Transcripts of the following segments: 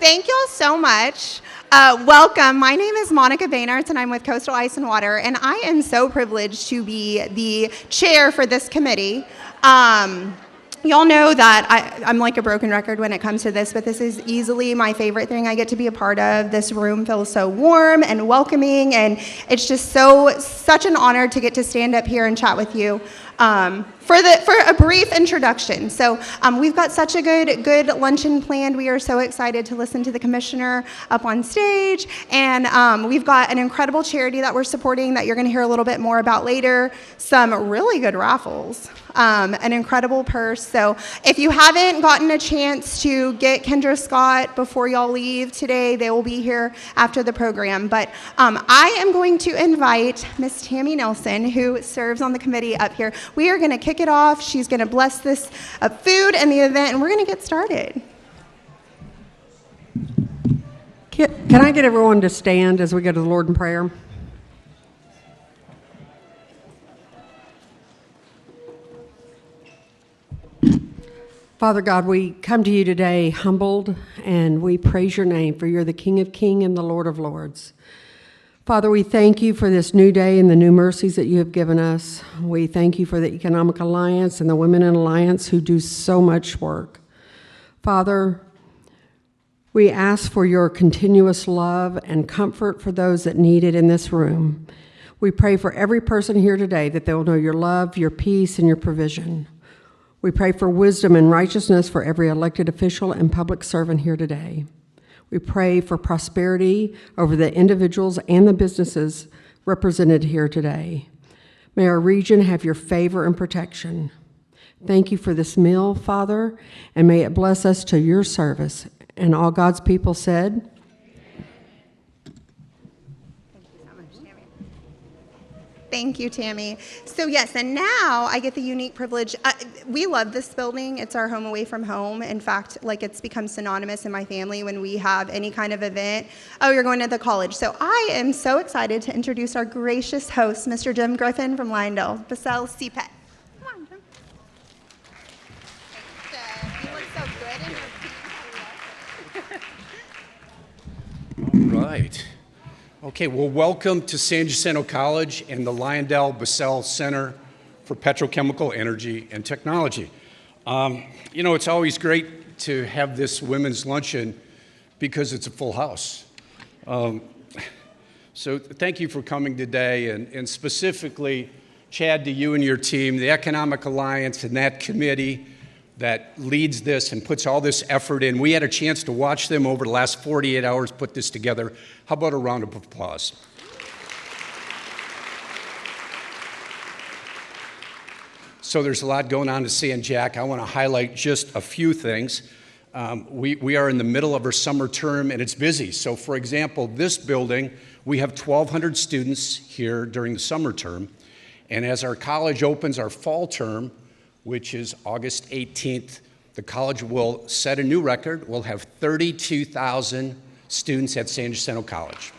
thank y'all so much. Welcome. My name is Monica Baynarts, and I'm with Coastal Ice and Water, and I am so privileged to be the chair for this committee. Y'all know that I'm like a broken record when it comes to this, but this is easily my favorite thing I get to be a part of. This room feels so warm and welcoming, and it's just such an honor to get to stand up here and chat with you. For a brief introduction. So we've got such a good luncheon planned. We are so excited to listen to the commissioner up on stage, and we've got an incredible charity that we're supporting that you're going to hear a little bit more about later. Some really good raffles, an incredible purse. So if you haven't gotten a chance to get Kendra Scott before y'all leave today, they will be here after the program. But I am going to invite Miss Tammy Nelson, who serves on the committee, up here. We are going to kick it off. She's going to bless this food and the event, and we're going to get started. Can I get everyone to stand as we go to the Lord in prayer? Father God, we come to you today humbled, and we praise your name, for you're the King of Kings and the Lord of Lords. Father, we thank you for this new day and the new mercies that you have given us. We thank you for the Economic Alliance and the Women in Alliance who do so much work. Father, we ask for your continuous love and comfort for those that need it in this room. We pray for every person here today that they will know your love, your peace, and your provision. We pray for wisdom and righteousness for every elected official and public servant here today. We pray for prosperity over the individuals and the businesses represented here today. May our region have your favor and protection. Thank you for this meal, Father, and may it bless us to your service. And all God's people said, Thank you, Tammy. So yes, and now I get the unique privilege. We love this building. It's our home away from home. In fact, like, it's become synonymous in my family when we have any kind of event. Oh, you're going to the college. So I am so excited to introduce our gracious host, Mr. Jim Griffin from Lyondell, Basel CPET. Come on, Jim. Thanks, you look so good in your pink. All right. Okay, well, welcome to San Jacinto College and the Lyondell Basel Center for Petrochemical Energy and Technology. You know, it's always great to have this women's luncheon because it's a full house. So thank you for coming today, and specifically, Chad, to you and your team, the Economic Alliance and that committee that leads this and puts all this effort in. We had a chance to watch them over the last 48 hours put this together. How about a round of applause? So there's a lot going on to San Jac. I want to highlight just a few things. We are in the middle of our summer term, and it's busy. So for example, this building, we have 1,200 students here during the summer term. And as our college opens our fall term, which is August 18th, the college will set a new record. We'll have 32,000 students at San Jacinto College.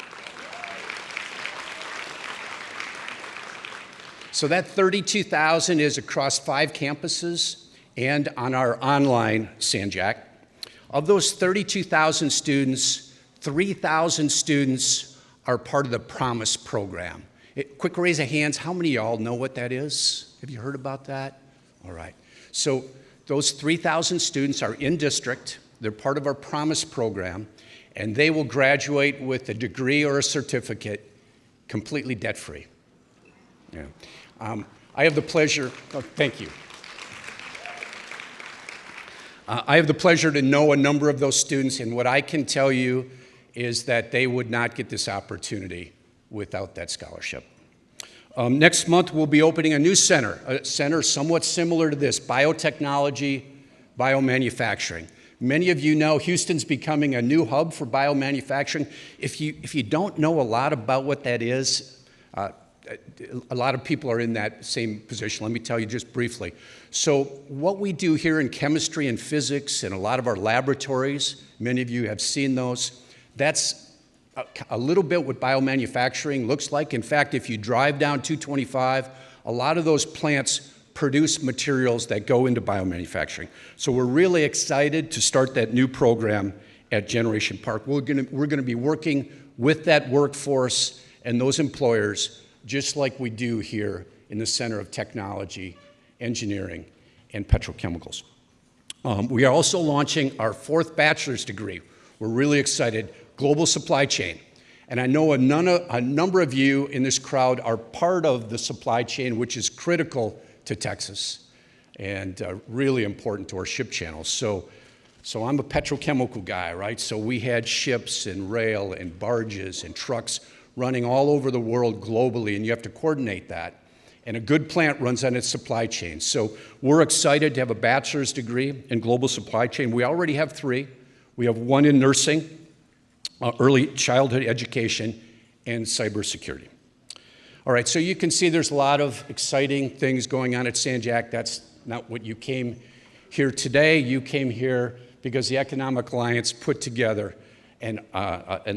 So that 32,000 is across 5 campuses and on our online San Jac. Of those 32,000 students, 3,000 students are part of the Promise program. Quick raise of hands, how many of y'all know what that is? Have you heard about that? All right, so those 3,000 students are in district. They're part of our Promise program, and they will graduate with a degree or a certificate completely debt-free. Yeah. I have the pleasure, thank you. I have the pleasure to know a number of those students, and what I can tell you is that they would not get this opportunity without that scholarship. Next month, we'll be opening a new center, a center somewhat similar to this, biotechnology, biomanufacturing. Many of you know Houston's becoming a new hub for biomanufacturing. If you don't know a lot about what that is, a lot of people are in that same position. Let me tell you just briefly. So what we do here in chemistry and physics and a lot of our laboratories, many of you have seen those, that's a little bit what biomanufacturing looks like. In fact, if you drive down 225, a lot of those plants produce materials that go into biomanufacturing. So we're really excited to start that new program at Generation Park. We're going to be working with that workforce and those employers just like we do here in the Center of Technology, Engineering, and Petrochemicals. We are also launching our 4th bachelor's degree. We're really excited, Global Supply Chain. And I know a number of you in this crowd are part of the supply chain, which is critical to Texas and really important to our ship channels. So I'm a petrochemical guy, right? So we had ships and rail and barges and trucks running all over the world globally, and you have to coordinate that. And a good plant runs on its supply chain. So we're excited to have a bachelor's degree in global supply chain. We already have 3. We have 1 in nursing, early childhood education, and cybersecurity. All right, so you can see there's a lot of exciting things going on at San Jac. That's not what you came here today. You came here because the Economic Alliance put together an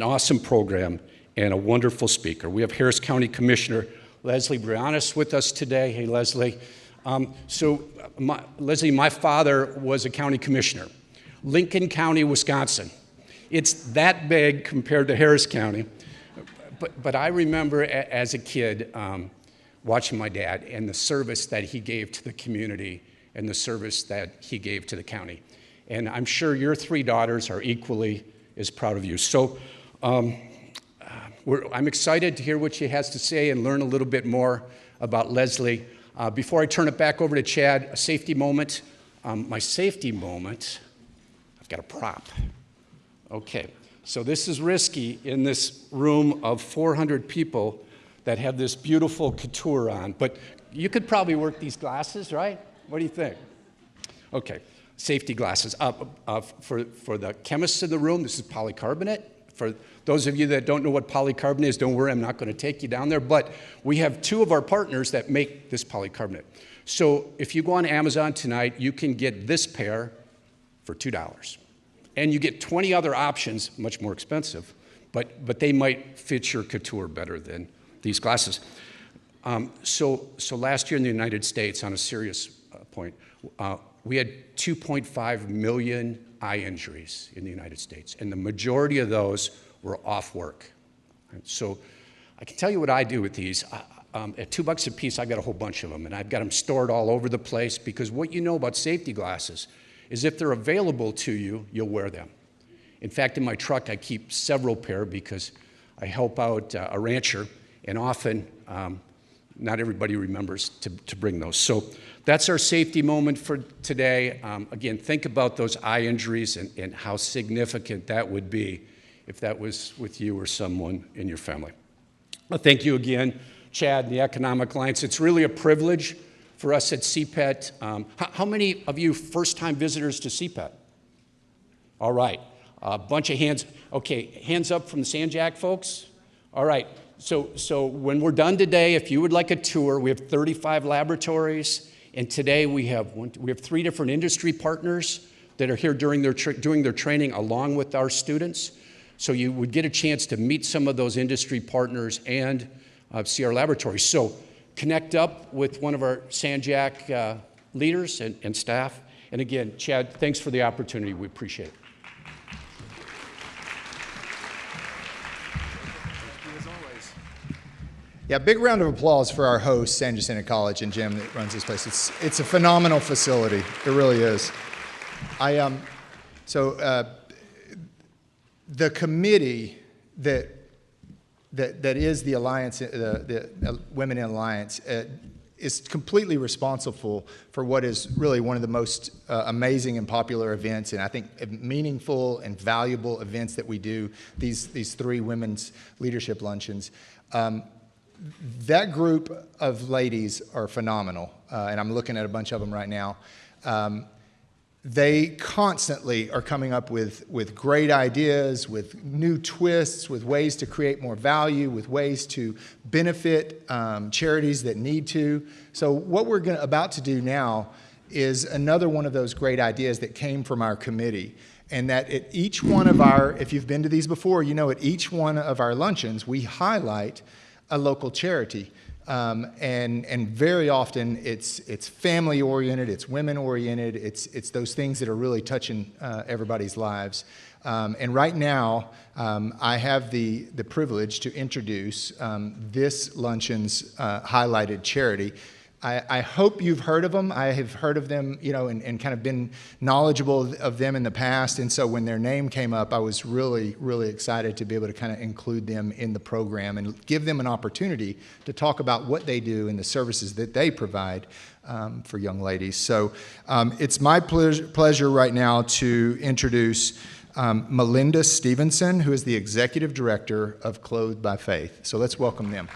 awesome program and a wonderful speaker. We have Harris County Commissioner Lesley Briones with us today. Hey, Lesley. Lesley, my father was a county commissioner. Lincoln County, Wisconsin. It's that big compared to Harris County. But I remember as a kid watching my dad and the service that he gave to the community and the service that he gave to the county. And I'm sure your 3 daughters are equally as proud of you. So I'm excited to hear what she has to say and learn a little bit more about Lesley. Before I turn it back over to Chad, a safety moment. My safety moment, I've got a prop. Okay, so this is risky in this room of 400 people that have this beautiful couture on, but you could probably work these glasses, right? What do you think? Okay, safety glasses. For the chemists in the room, this is polycarbonate. For those of you that don't know what polycarbonate is, don't worry, I'm not going to take you down there, but we have 2 of our partners that make this polycarbonate. So if you go on Amazon tonight, you can get this pair for $2. And you get 20 other options, much more expensive, but they might fit your couture better than these glasses. So last year in the United States, on a serious point, we had 2.5 million eye injuries in the United States, and the majority of those were off work. So I can tell you what I do with these. At $2 a piece, I've got a whole bunch of them, and I've got them stored all over the place because what you know about safety glasses is if they're available to you, you'll wear them. In fact, in my truck, I keep several pair because I help out a rancher, and often not everybody remembers to bring those. So that's our safety moment for today. Again, think about those eye injuries and how significant that would be if that was with you or someone in your family. Thank you again, Chad and the Economic Alliance. It's really a privilege for us at CPET. How many of you first-time visitors to CPET? All right, a bunch of hands. Okay, hands up from the San Jac folks. All right, so when we're done today, if you would like a tour, we have 35 laboratories, and today we have 3 different industry partners that are here doing their training along with our students. So you would get a chance to meet some of those industry partners and see our laboratories. So connect up with one of our San Jac leaders and staff. And again, Chad, thanks for the opportunity. We appreciate it. Yeah, big round of applause for our host, San Jacinto College, and Jim that runs this place. It's a phenomenal facility. It really is. The committee that is the Alliance, the Women in Alliance, is completely responsible for what is really one of the most amazing and popular events, and I think meaningful and valuable events that we do. These 3 women's leadership luncheons. That group of ladies are phenomenal, and I'm looking at a bunch of them right now. They constantly are coming up with great ideas, with new twists, with ways to create more value, with ways to benefit charities that need to. So what we're about to do now is another one of those great ideas that came from our committee. And that at each one of our, if you've been to these before, you know at each one of our luncheons, we highlight a local charity. And very often it's family oriented, it's women oriented, it's those things that are really touching everybody's lives. And right now, I have the privilege to introduce this luncheon's highlighted charity. I hope you've heard of them. I have heard of them, and kind of been knowledgeable of them in the past. And so when their name came up, I was really, really excited to be able to kind of include them in the program and give them an opportunity to talk about what they do and the services that they provide for young ladies. So it's my pleasure right now to introduce Melinda Stevenson, who is the Executive Director of Clothed by Faith. So let's welcome them.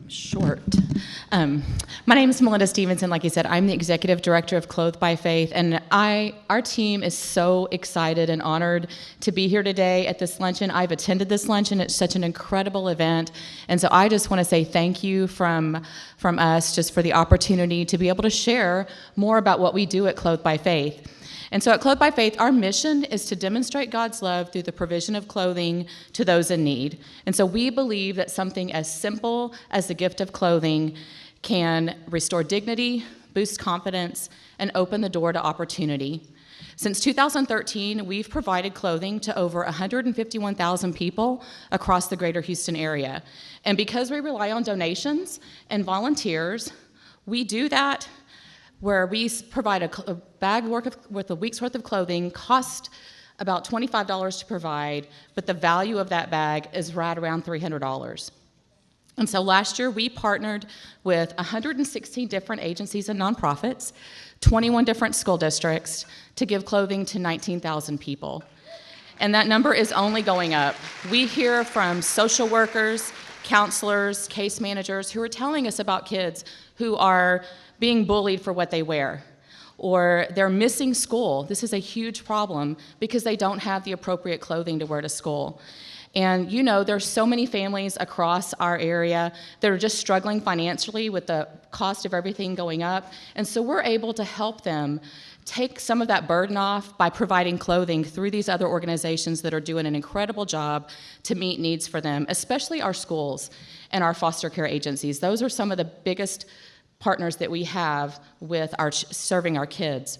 Short. My name is Melinda Stevenson. Like you said, I'm the Executive Director of Clothed by Faith, and our team is so excited and honored to be here today at this luncheon. I've attended this luncheon. It's such an incredible event, and so I just want to say thank you from us just for the opportunity to be able to share more about what we do at Clothed by Faith. And so at Clothed by Faith, our mission is to demonstrate God's love through the provision of clothing to those in need. And so we believe that something as simple as the gift of clothing can restore dignity, boost confidence, and open the door to opportunity. Since 2013, we've provided clothing to over 151,000 people across the greater Houston area. And because we rely on donations and volunteers, we do that where we provide a bag worth a week's worth of clothing, cost about $25 to provide, but the value of that bag is right around $300. And so last year we partnered with 116 different agencies and nonprofits, 21 different school districts to give clothing to 19,000 people. And that number is only going up. We hear from social workers, counselors, case managers who are telling us about kids who are being bullied for what they wear, or they're missing school. This is a huge problem because they don't have the appropriate clothing to wear to school. And there's so many families across our area that are just struggling financially with the cost of everything going up. And so we're able to help them take some of that burden off by providing clothing through these other organizations that are doing an incredible job to meet needs for them, especially our schools and our foster care agencies. Those are some of the biggest partners that we have with serving our kids.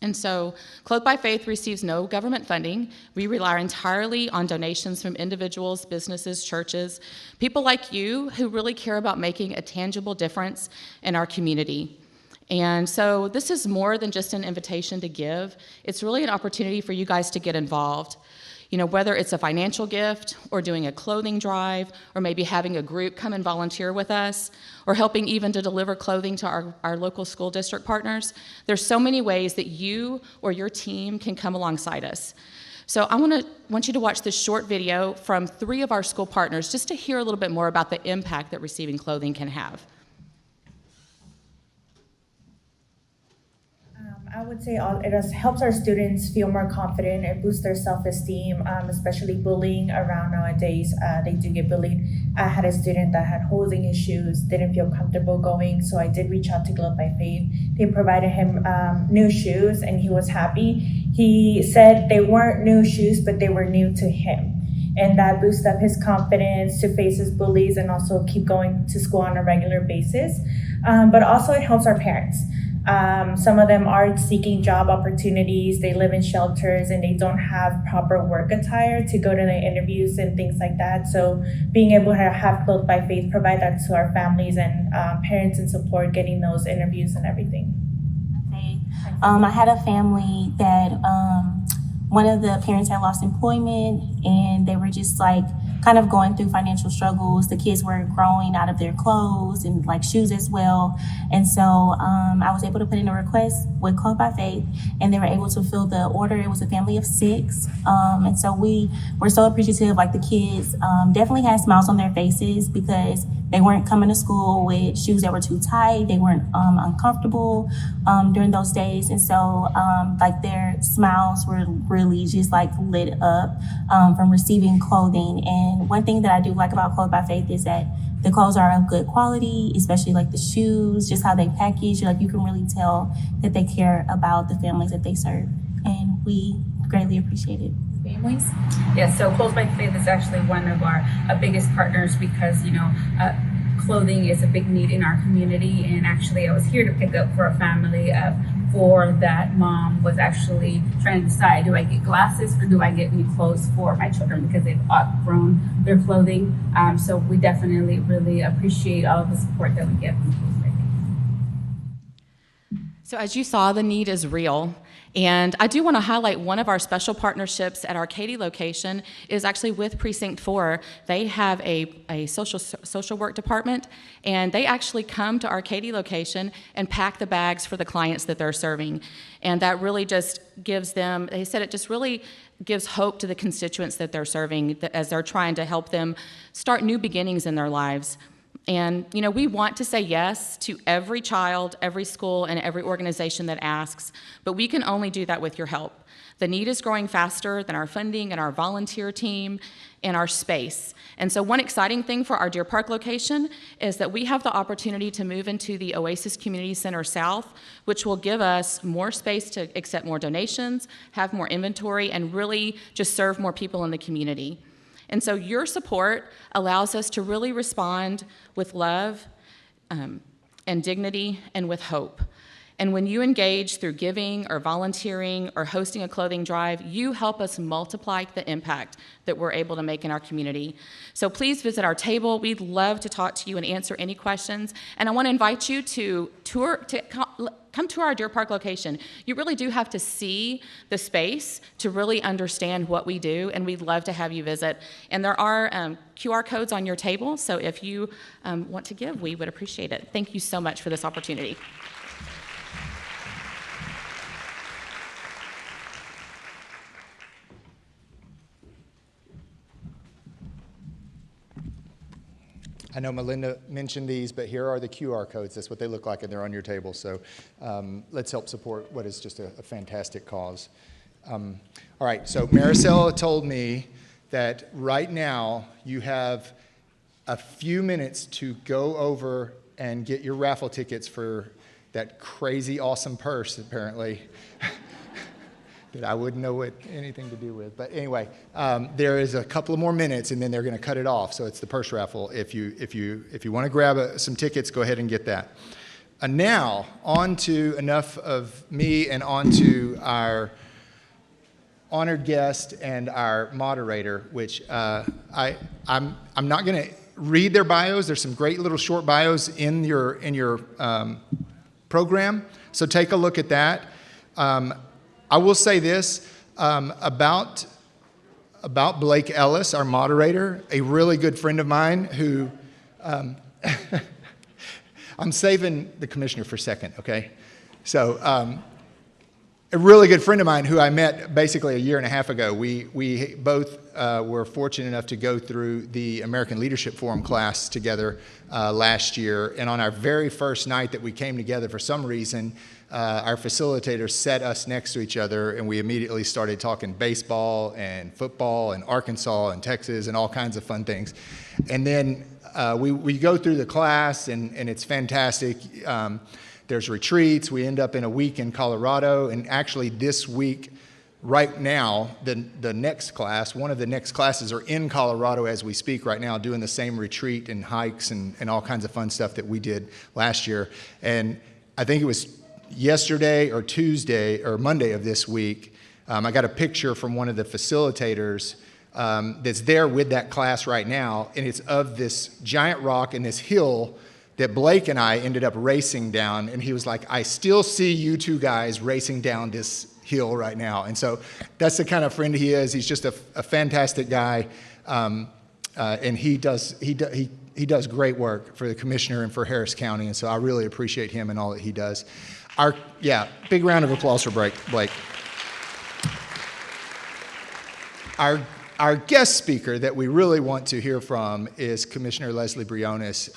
And so Clothed by Faith receives no government funding. We rely entirely on donations from individuals, businesses, churches, people like you who really care about making a tangible difference in our community. And so this is more than just an invitation to give. It's really an opportunity for you guys to get involved. Whether it's a financial gift or doing a clothing drive or maybe having a group come and volunteer with us or helping even to deliver clothing to our local school district partners, there's so many ways that you or your team can come alongside us. So I want you to watch this short video from 3 of our school partners just to hear a little bit more about the impact that receiving clothing can have. I would say it helps our students feel more confident. It boosts their self-esteem, especially bullying around nowadays. They do get bullied. I had a student that had holding issues, didn't feel comfortable going, so I did reach out to Clothed by Faith. They provided him new shoes, and he was happy. He said they weren't new shoes, but they were new to him. And that boosted up his confidence to face his bullies and also keep going to school on a regular basis. But also it helps our parents. Some of them are seeking job opportunities, they live in shelters, and they don't have proper work attire to go to the interviews and things like that. So being able to have Clothed by Faith provide that to our families and parents and support getting those interviews and everything. I had a family that one of the parents had lost employment, and they were just kind of going through financial struggles. The kids were growing out of their clothes and shoes as well. And so I was able to put in a request with Clothed by Faith, and they were able to fill the order. It was a family of 6. And so we were so appreciative. The kids definitely had smiles on their faces because they weren't coming to school with shoes that were too tight. They weren't uncomfortable during those days. And so their smiles were really just lit up from receiving clothing. And one thing that I do like about Clothed by Faith is that The clothes are of good quality, especially like the shoes, just how they package. Like you can really tell that they care about the families that they serve, and we greatly appreciate it. Families? Yes, so Clothes by Faith is actually one of our biggest partners because, clothing is a big need in our community. And actually, I was here to pick up for a family of 4 that mom was actually trying to decide, do I get glasses or do I get new clothes for my children because they've outgrown their clothing. So we definitely really appreciate all of the support that we get from Clothes by Faith. So as you saw, the need is real. And I do want to highlight one of our special partnerships at our Katy location is actually with Precinct 4. They have a social work department, and they actually come to our Katy location and pack the bags for the clients that they're serving. And that really just gives them, they said it just really gives hope to the constituents that they're serving as they're trying to help them start new beginnings in their lives. And, we want to say yes to every child, every school, and every organization that asks, but we can only do that with your help. The need is growing faster than our funding and our volunteer team and our space. And so one exciting thing for our Deer Park location is that we have the opportunity to move into the Oasis Community Center South, which will give us more space to accept more donations, have more inventory, and really just serve more people in the community. And so your support allows us to really respond with love and dignity and with hope. And when you engage through giving or volunteering or hosting a clothing drive, you help us multiply the impact that we're able to make in our community. So please visit our table. We'd love to talk to you and answer any questions. And I want to invite you to come to our Deer Park location. You really do have to see the space to really understand what we do, and we'd love to have you visit. And there are QR codes on your table, so if you want to give, we would appreciate it. Thank you so much for this opportunity. I know Melinda mentioned these, but here are the QR codes. That's what they look like, and they're on your table. So let's help support what is just a fantastic cause. All right, so Maricela told me that right now you have a few minutes to go over and get your raffle tickets for that crazy awesome purse, apparently, that I wouldn't know what anything to do with. But anyway, there is a couple of more minutes, and then they're going to cut it off. So it's the purse raffle. If you want to grab some tickets, go ahead and get that. Now on to enough of me and on to our honored guest and our moderator, which I'm not going to read their bios. There's some great little short bios in your program. So take a look at that. I will say this about Blake Ellis, our moderator, a really good friend of mine who, I'm saving the commissioner for a second, okay? So a really good friend of mine who I met basically a year and a half ago. We both were fortunate enough to go through the American Leadership Forum class together last year. And on our very first night that we came together, for some reason, our facilitators set us next to each other, and we immediately started talking baseball and football and Arkansas and Texas and all kinds of fun things. And then we go through the class, and it's fantastic. There's retreats. We end up in a week in Colorado, and actually this week, right now, the next class, one of the next classes are in Colorado as we speak right now, doing the same retreat and hikes and all kinds of fun stuff that we did last year. And I think it was yesterday or Tuesday or Monday of this week, I got a picture from one of the facilitators that's there with that class right now, and it's of this giant rock and this hill that Blake and I ended up racing down, and he was like, I still see you two guys racing down this hill right now. And so that's the kind of friend he is. He's just a fantastic guy, and he does great work for the commissioner and for Harris County, and so I really appreciate him and all that he does. Big round of applause for Blake. Our guest speaker that we really want to hear from is Commissioner Lesley Briones.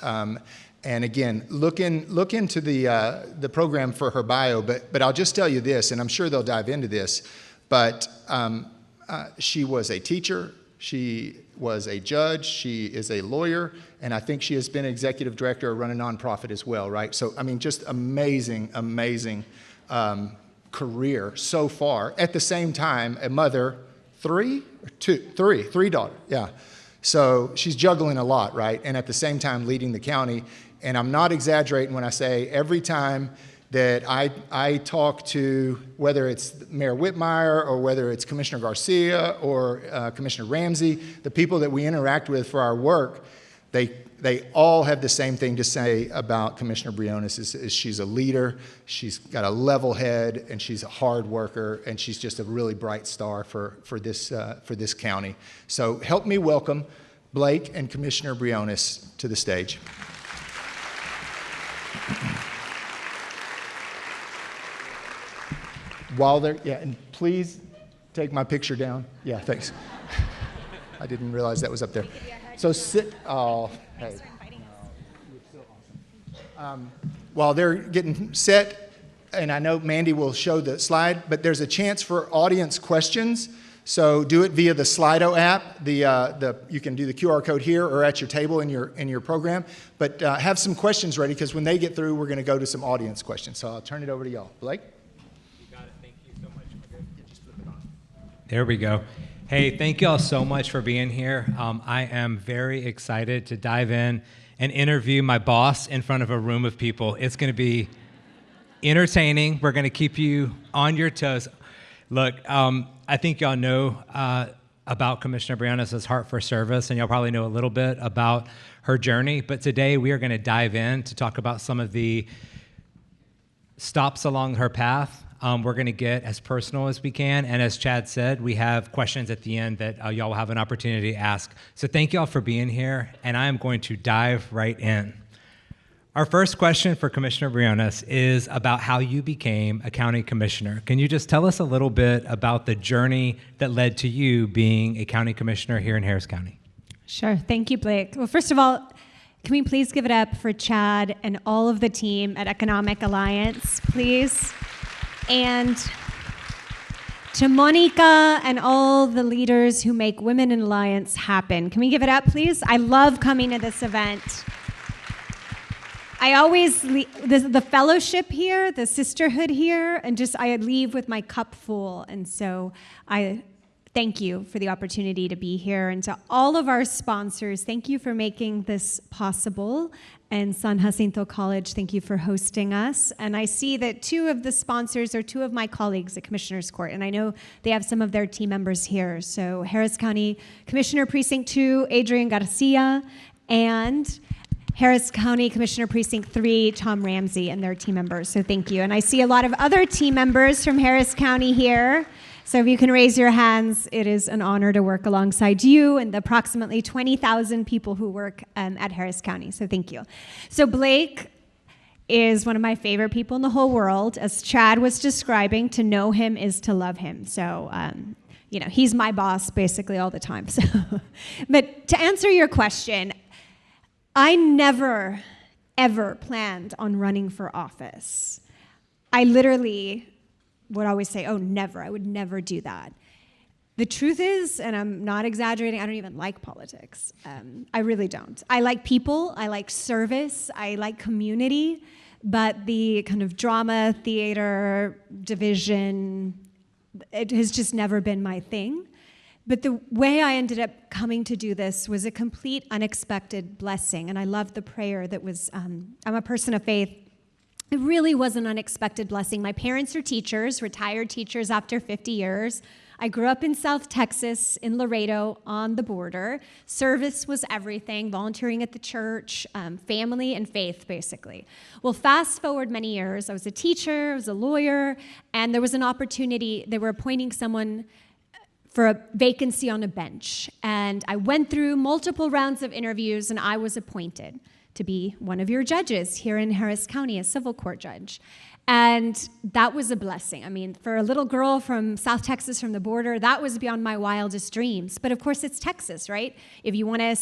And again, look into the program for her bio, but I'll just tell you this, and I'm sure they'll dive into this, but she was a teacher, She was a judge, she is a lawyer, and I think she has been executive director or run a nonprofit as well, right? So, I mean, just amazing career so far. At the same time, a mother, three daughters, yeah. So she's juggling a lot, right? And at the same time leading the county. And I'm not exaggerating when I say every time that I talk to, whether it's Mayor Whitmire or whether it's Commissioner Garcia or Commissioner Ramsey, the people that we interact with for our work, they all have the same thing to say about Commissioner Briones is she's a leader, she's got a level head, and she's a hard worker, and she's just a really bright star for this county. So help me welcome Blake and Commissioner Briones to the stage. While they're, yeah, and please take my picture down. Yeah, thanks. I didn't realize that was up there. So sit, oh, hey. While they're getting set, and I know Mandy will show the slide, but there's a chance for audience questions. So do it via the Slido app. You can do the QR code here or at your table in your program. But have some questions ready, because when they get through, we're going to go to some audience questions. So I'll turn it over to y'all. Blake? There we go. Hey, thank you all so much for being here. I am very excited to dive in and interview my boss in front of a room of people. It's going to be entertaining. We're going to keep you on your toes. Look, I think y'all know about Commissioner Briones' heart for service, and y'all probably know a little bit about her journey. But today we are going to dive in to talk about some of the stops along her path. We're going to get as personal as we can. And as Chad said, we have questions at the end that y'all will have an opportunity to ask. So thank y'all for being here. And I am going to dive right in. Our first question for Commissioner Briones is about how you became a county commissioner. Can you just tell us a little bit about the journey that led to you being a county commissioner here in Harris County? Sure. Thank you, Blake. Well, first of all, can we please give it up for Chad and all of the team at Economic Alliance, please? And to Monica and all the leaders who make Women in Alliance happen. Can we give it up, please? I love coming to this event. I always the fellowship here, the sisterhood here, and I leave with my cup full. And so I thank you for the opportunity to be here. And to all of our sponsors, thank you for making this possible. And San Jacinto College, thank you for hosting us. And I see that two of the sponsors are two of my colleagues at Commissioner's Court, and I know they have some of their team members here. So Harris County Commissioner Precinct 2, Adrian Garcia, and Harris County Commissioner Precinct 3, Tom Ramsey, and their team members. So thank you. And I see a lot of other team members from Harris County here. So if you can raise your hands, it is an honor to work alongside you and the approximately 20,000 people who work at Harris County. So thank you. So Blake is one of my favorite people in the whole world. As Chad was describing, to know him is to love him. So, he's my boss basically all the time. So, but to answer your question, I never, ever planned on running for office. I literally would always say, oh, never, I would never do that. The truth is, and I'm not exaggerating, I don't even like politics. I really don't. I like people, I like service, I like community, but the kind of drama, theater, division, it has just never been my thing. But the way I ended up coming to do this was a complete unexpected blessing, and I love the prayer that was, I'm a person of faith. It really was an unexpected blessing. My parents are teachers, retired teachers after 50 years. I grew up in South Texas, in Laredo, on the border. Service was everything, volunteering at the church, family and faith, basically. Well, fast forward many years, I was a teacher, I was a lawyer, and there was an opportunity. They were appointing someone for a vacancy on a bench. And I went through multiple rounds of interviews, and I was appointed to be one of your judges here in Harris County, a civil court judge. And that was a blessing. I mean, for a little girl from South Texas, from the border, that was beyond my wildest dreams. But of course, it's Texas, right? If you want to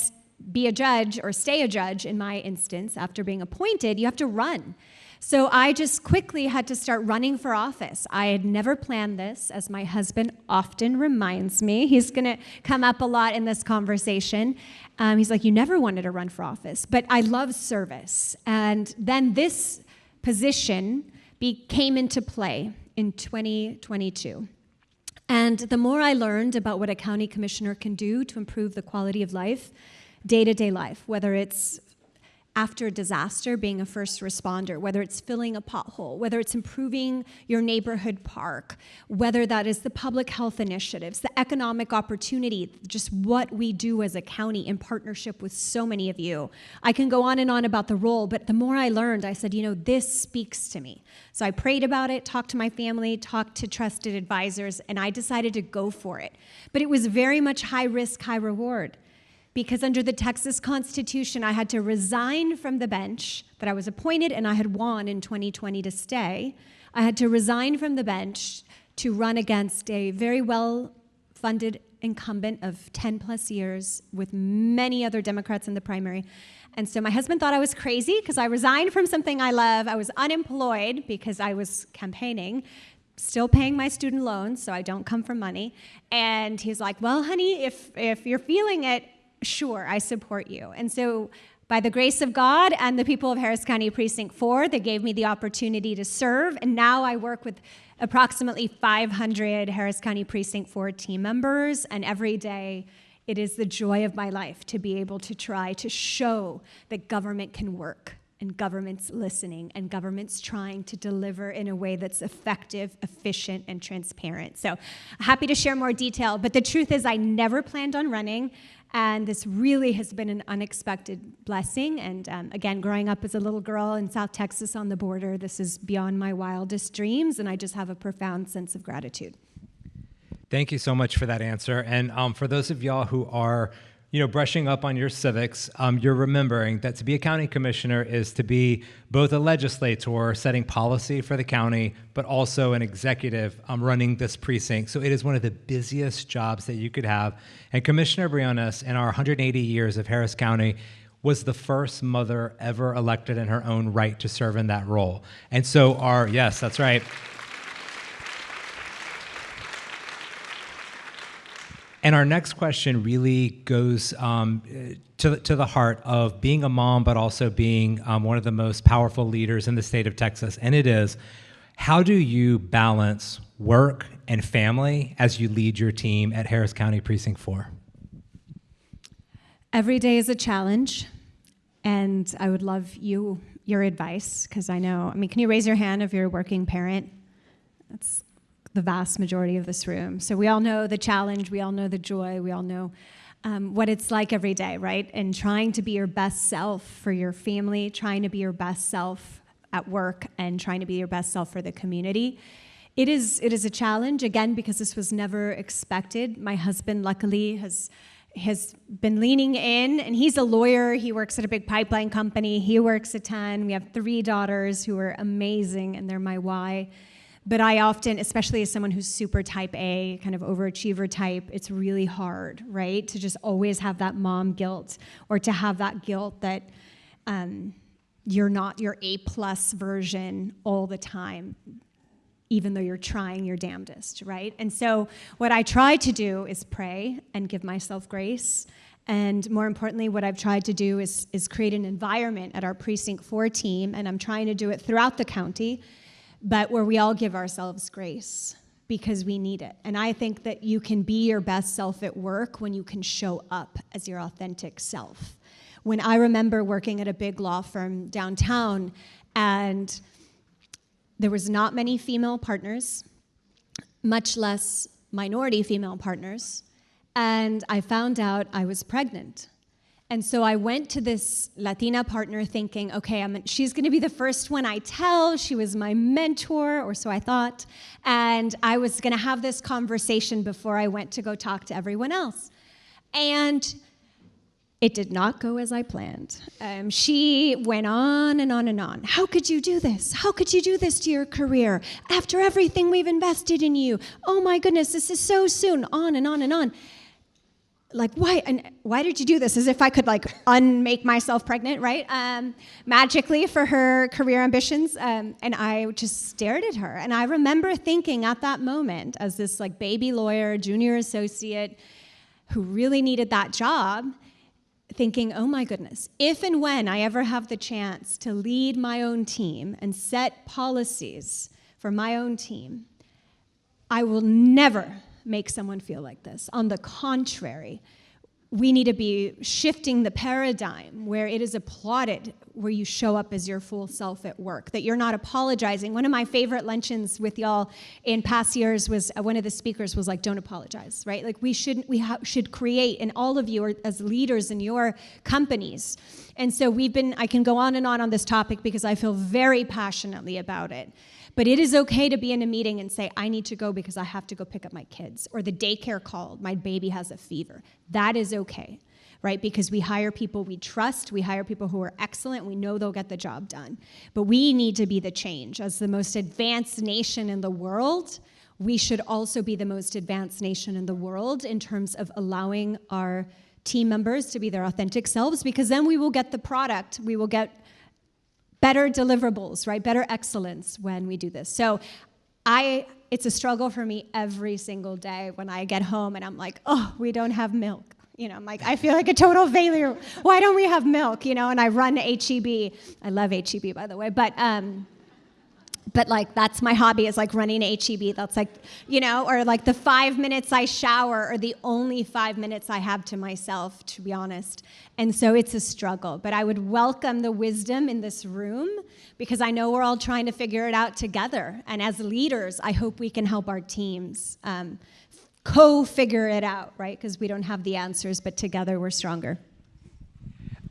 be a judge or stay a judge, in my instance, after being appointed, you have to run. So I just quickly had to start running for office. I had never planned this, as my husband often reminds me. He's going to come up a lot in this conversation. He's like, you never wanted to run for office. But I love service. And then this position came into play in 2022. And the more I learned about what a county commissioner can do to improve the quality of life, day-to-day life, whether it's after a disaster, being a first responder, whether it's filling a pothole, whether it's improving your neighborhood park, whether that is the public health initiatives, the economic opportunity, just what we do as a county in partnership with so many of you. I can go on and on about the role, but the more I learned, I said, this speaks to me. So I prayed about it, talked to my family, talked to trusted advisors, and I decided to go for it. But it was very much high risk, high reward. Because under the Texas Constitution, I had to resign from the bench that I was appointed and I had won in 2020 to stay. I had to resign from the bench to run against a very well-funded incumbent of 10 plus years with many other Democrats in the primary. And so my husband thought I was crazy because I resigned from something I love. I was unemployed because I was campaigning, still paying my student loans, so I don't come from money. And he's like, well, honey, if you're feeling it, sure, I support you. And so by the grace of God and the people of Harris County Precinct 4, they gave me the opportunity to serve. And now I work with approximately 500 Harris County Precinct 4 team members. And every day, it is the joy of my life to be able to try to show that government can work, and government's listening, and government's trying to deliver in a way that's effective, efficient, and transparent. So happy to share more detail, but the truth is I never planned on running. And this really has been an unexpected blessing. And again, growing up as a little girl in South Texas on the border, this is beyond my wildest dreams, and I just have a profound sense of gratitude. Thank you so much for that answer. And for those of y'all who are brushing up on your civics, you're remembering that to be a county commissioner is to be both a legislator setting policy for the county, but also an executive running this precinct. So it is one of the busiest jobs that you could have. And Commissioner Briones, in our 180 years of Harris County, was the first mother ever elected in her own right to serve in that role. And so yes, that's right. And our next question really goes to the heart of being a mom, but also being one of the most powerful leaders in the state of Texas. And it is, how do you balance work and family as you lead your team at Harris County Precinct 4? Every day is a challenge, and I would love your advice, because can you raise your hand if you're a working parent? That's the vast majority of this room. So we all know the challenge, we all know the joy, we all know what it's like every day, right? And trying to be your best self for your family, trying to be your best self at work, and trying to be your best self for the community. It is a challenge, again, because this was never expected. My husband, luckily, has been leaning in, and he's a lawyer. He works at a big pipeline company. He works a ton. We have 3 daughters who are amazing, and they're my why. But I often, especially as someone who's super type A, kind of overachiever type, it's really hard, right? To just always have that mom guilt, or to have that guilt that you're not your A+ version all the time, even though you're trying your damnedest, right? And so what I try to do is pray and give myself grace. And more importantly, what I've tried to do is create an environment at our Precinct 4 team, and I'm trying to do it throughout the county, but where we all give ourselves grace, because we need it. And I think that you can be your best self at work when you can show up as your authentic self. When I remember working at a big law firm downtown, and there was not many female partners, much less minority female partners, and I found out I was pregnant. And so I went to this Latina partner thinking, okay, she's going to be the first one I tell. She was my mentor, or so I thought. And I was going to have this conversation before I went to go talk to everyone else. And it did not go as I planned. She went on and on and on. How could you do this? How could you do this to your career? After everything we've invested in you. Oh my goodness, this is so soon. On and on and on. like, why did you do this? As if I could like unmake myself pregnant, right? Magically for her career ambitions. And I just stared at her. And I remember thinking at that moment, as this like baby lawyer, junior associate, who really needed that job, thinking, oh my goodness, if and when I ever have the chance to lead my own team and set policies for my own team, I will never make someone feel like this. On the contrary, we need to be shifting the paradigm where it is applauded, where you show up as your full self at work, that you're not apologizing. One of my favorite luncheons with y'all in past years was one of the speakers was like, don't apologize, right? Like we should create, and all of you are as leaders in your companies. And so I can go on this topic because I feel very passionately about it. But it is okay to be in a meeting and say, I need to go because I have to go pick up my kids, or the daycare called, my baby has a fever. That is okay, right? Because we hire people we trust, we hire people who are excellent, we know they'll get the job done. But we need to be the change. As the most advanced nation in the world, we should also be the most advanced nation in the world in terms of allowing our team members to be their authentic selves, because then we will get the product, we will get better deliverables, right? Better excellence when we do this. So it's a struggle for me every single day when I get home and I'm like, oh, we don't have milk. I'm like, I feel like a total failure. Why don't we have milk? And I run HEB. I love HEB, by the way, but like that's my hobby, is like running HEB. That's like, or like the 5 minutes I shower are the only 5 minutes I have to myself, to be honest. And so it's a struggle, but I would welcome the wisdom in this room because I know we're all trying to figure it out together. And as leaders, I hope we can help our teams co-figure it out, right? Because we don't have the answers, but together we're stronger.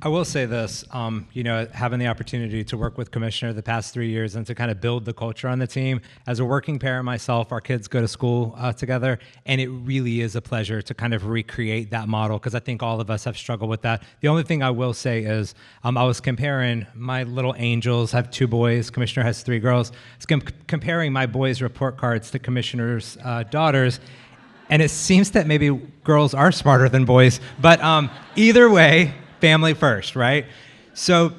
I will say this, having the opportunity to work with Commissioner the past 3 years and to kind of build the culture on the team. As a working parent myself, our kids go to school together, and it really is a pleasure to kind of recreate that model because I think all of us have struggled with that. The only thing I will say is I was comparing my little angels, I have 2 boys, Commissioner has 3 girls. I was comparing my boys' report cards to Commissioner's daughters, and it seems that maybe girls are smarter than boys, but either way, family first, right? So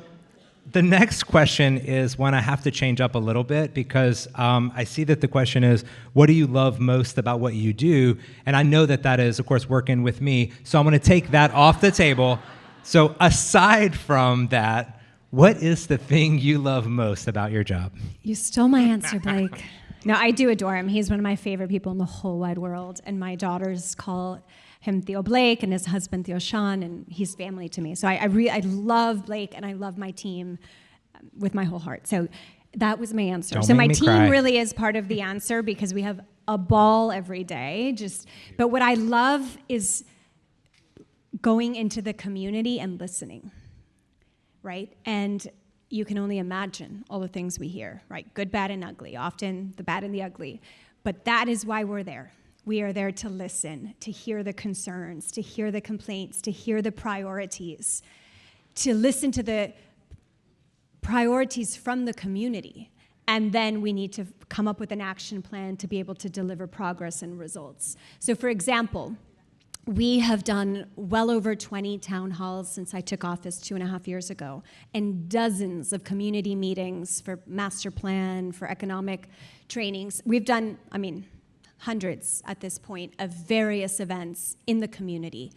the next question is one I have to change up a little bit because I see that the question is, what do you love most about what you do? And I know that is, of course, working with me. So I'm going to take that off the table. So aside from that, what is the thing you love most about your job? You stole my answer, Blake. No, I do adore him. He's one of my favorite people in the whole wide world. And my daughters call him Theo Blake and his husband Theo Sean, and he's family to me. So I love Blake and I love my team with my whole heart. So that was my answer. Don't so make my me team cry. really is part of the answer because we have a ball every day. But what I love is going into the community and listening, right? And you can only imagine all the things we hear, right? Good, bad, and ugly. Often the bad and the ugly. But that is why we're there. We are there to listen, to hear the concerns, to hear the complaints, to hear the priorities, to listen to the priorities from the community. And then we need to come up with an action plan to be able to deliver progress and results. So for example, we have done well over 20 town halls since I took office 2.5 years ago, and dozens of community meetings for master plan, for economic trainings. We've done, hundreds at this point of various events in the community.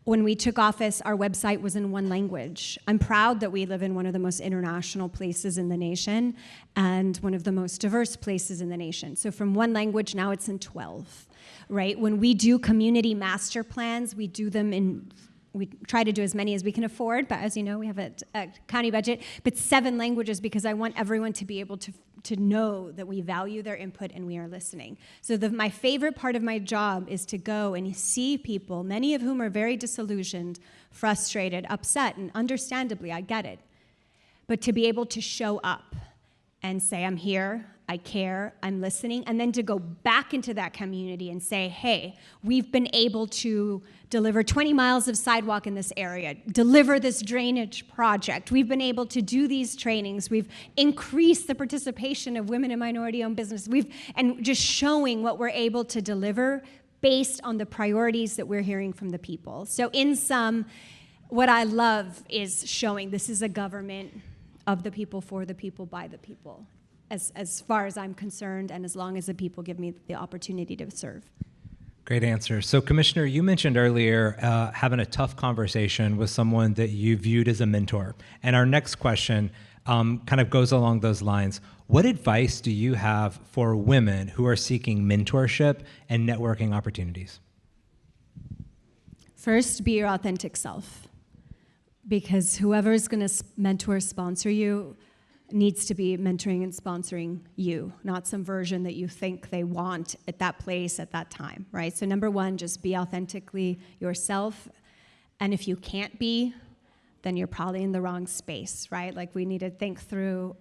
When we took office, our website was in 1 language. I'm proud that we live in one of the most international places in the nation and one of the most diverse places in the nation. So from 1 language, now it's in 12, right? When we do community master plans, we do them we try to do as many as we can afford, but as you know, we have a county budget, but 7 languages because I want everyone to be able to know that we value their input and we are listening. So my favorite part of my job is to go and see people, many of whom are very disillusioned, frustrated, upset, and understandably, I get it. But to be able to show up and say, I'm here, I care, I'm listening, and then to go back into that community and say, hey, we've been able to deliver 20 miles of sidewalk in this area, deliver this drainage project. We've been able to do these trainings. We've increased the participation of women and minority-owned businesses. And just showing what we're able to deliver based on the priorities that we're hearing from the people. So in sum, what I love is showing this is a government of the people, for the people, by the people, as far as I'm concerned, and as long as the people give me the opportunity to serve. Great answer. So, Commissioner, you mentioned earlier having a tough conversation with someone that you viewed as a mentor. And our next question kind of goes along those lines. What advice do you have for women who are seeking mentorship and networking opportunities? First, be your authentic self, because whoever is going to mentor, sponsor you, needs to be mentoring and sponsoring you, not some version that you think they want at that place at that time, right? So number one, just be authentically yourself. And if you can't be, then you're probably in the wrong space, right? Like, we need to think through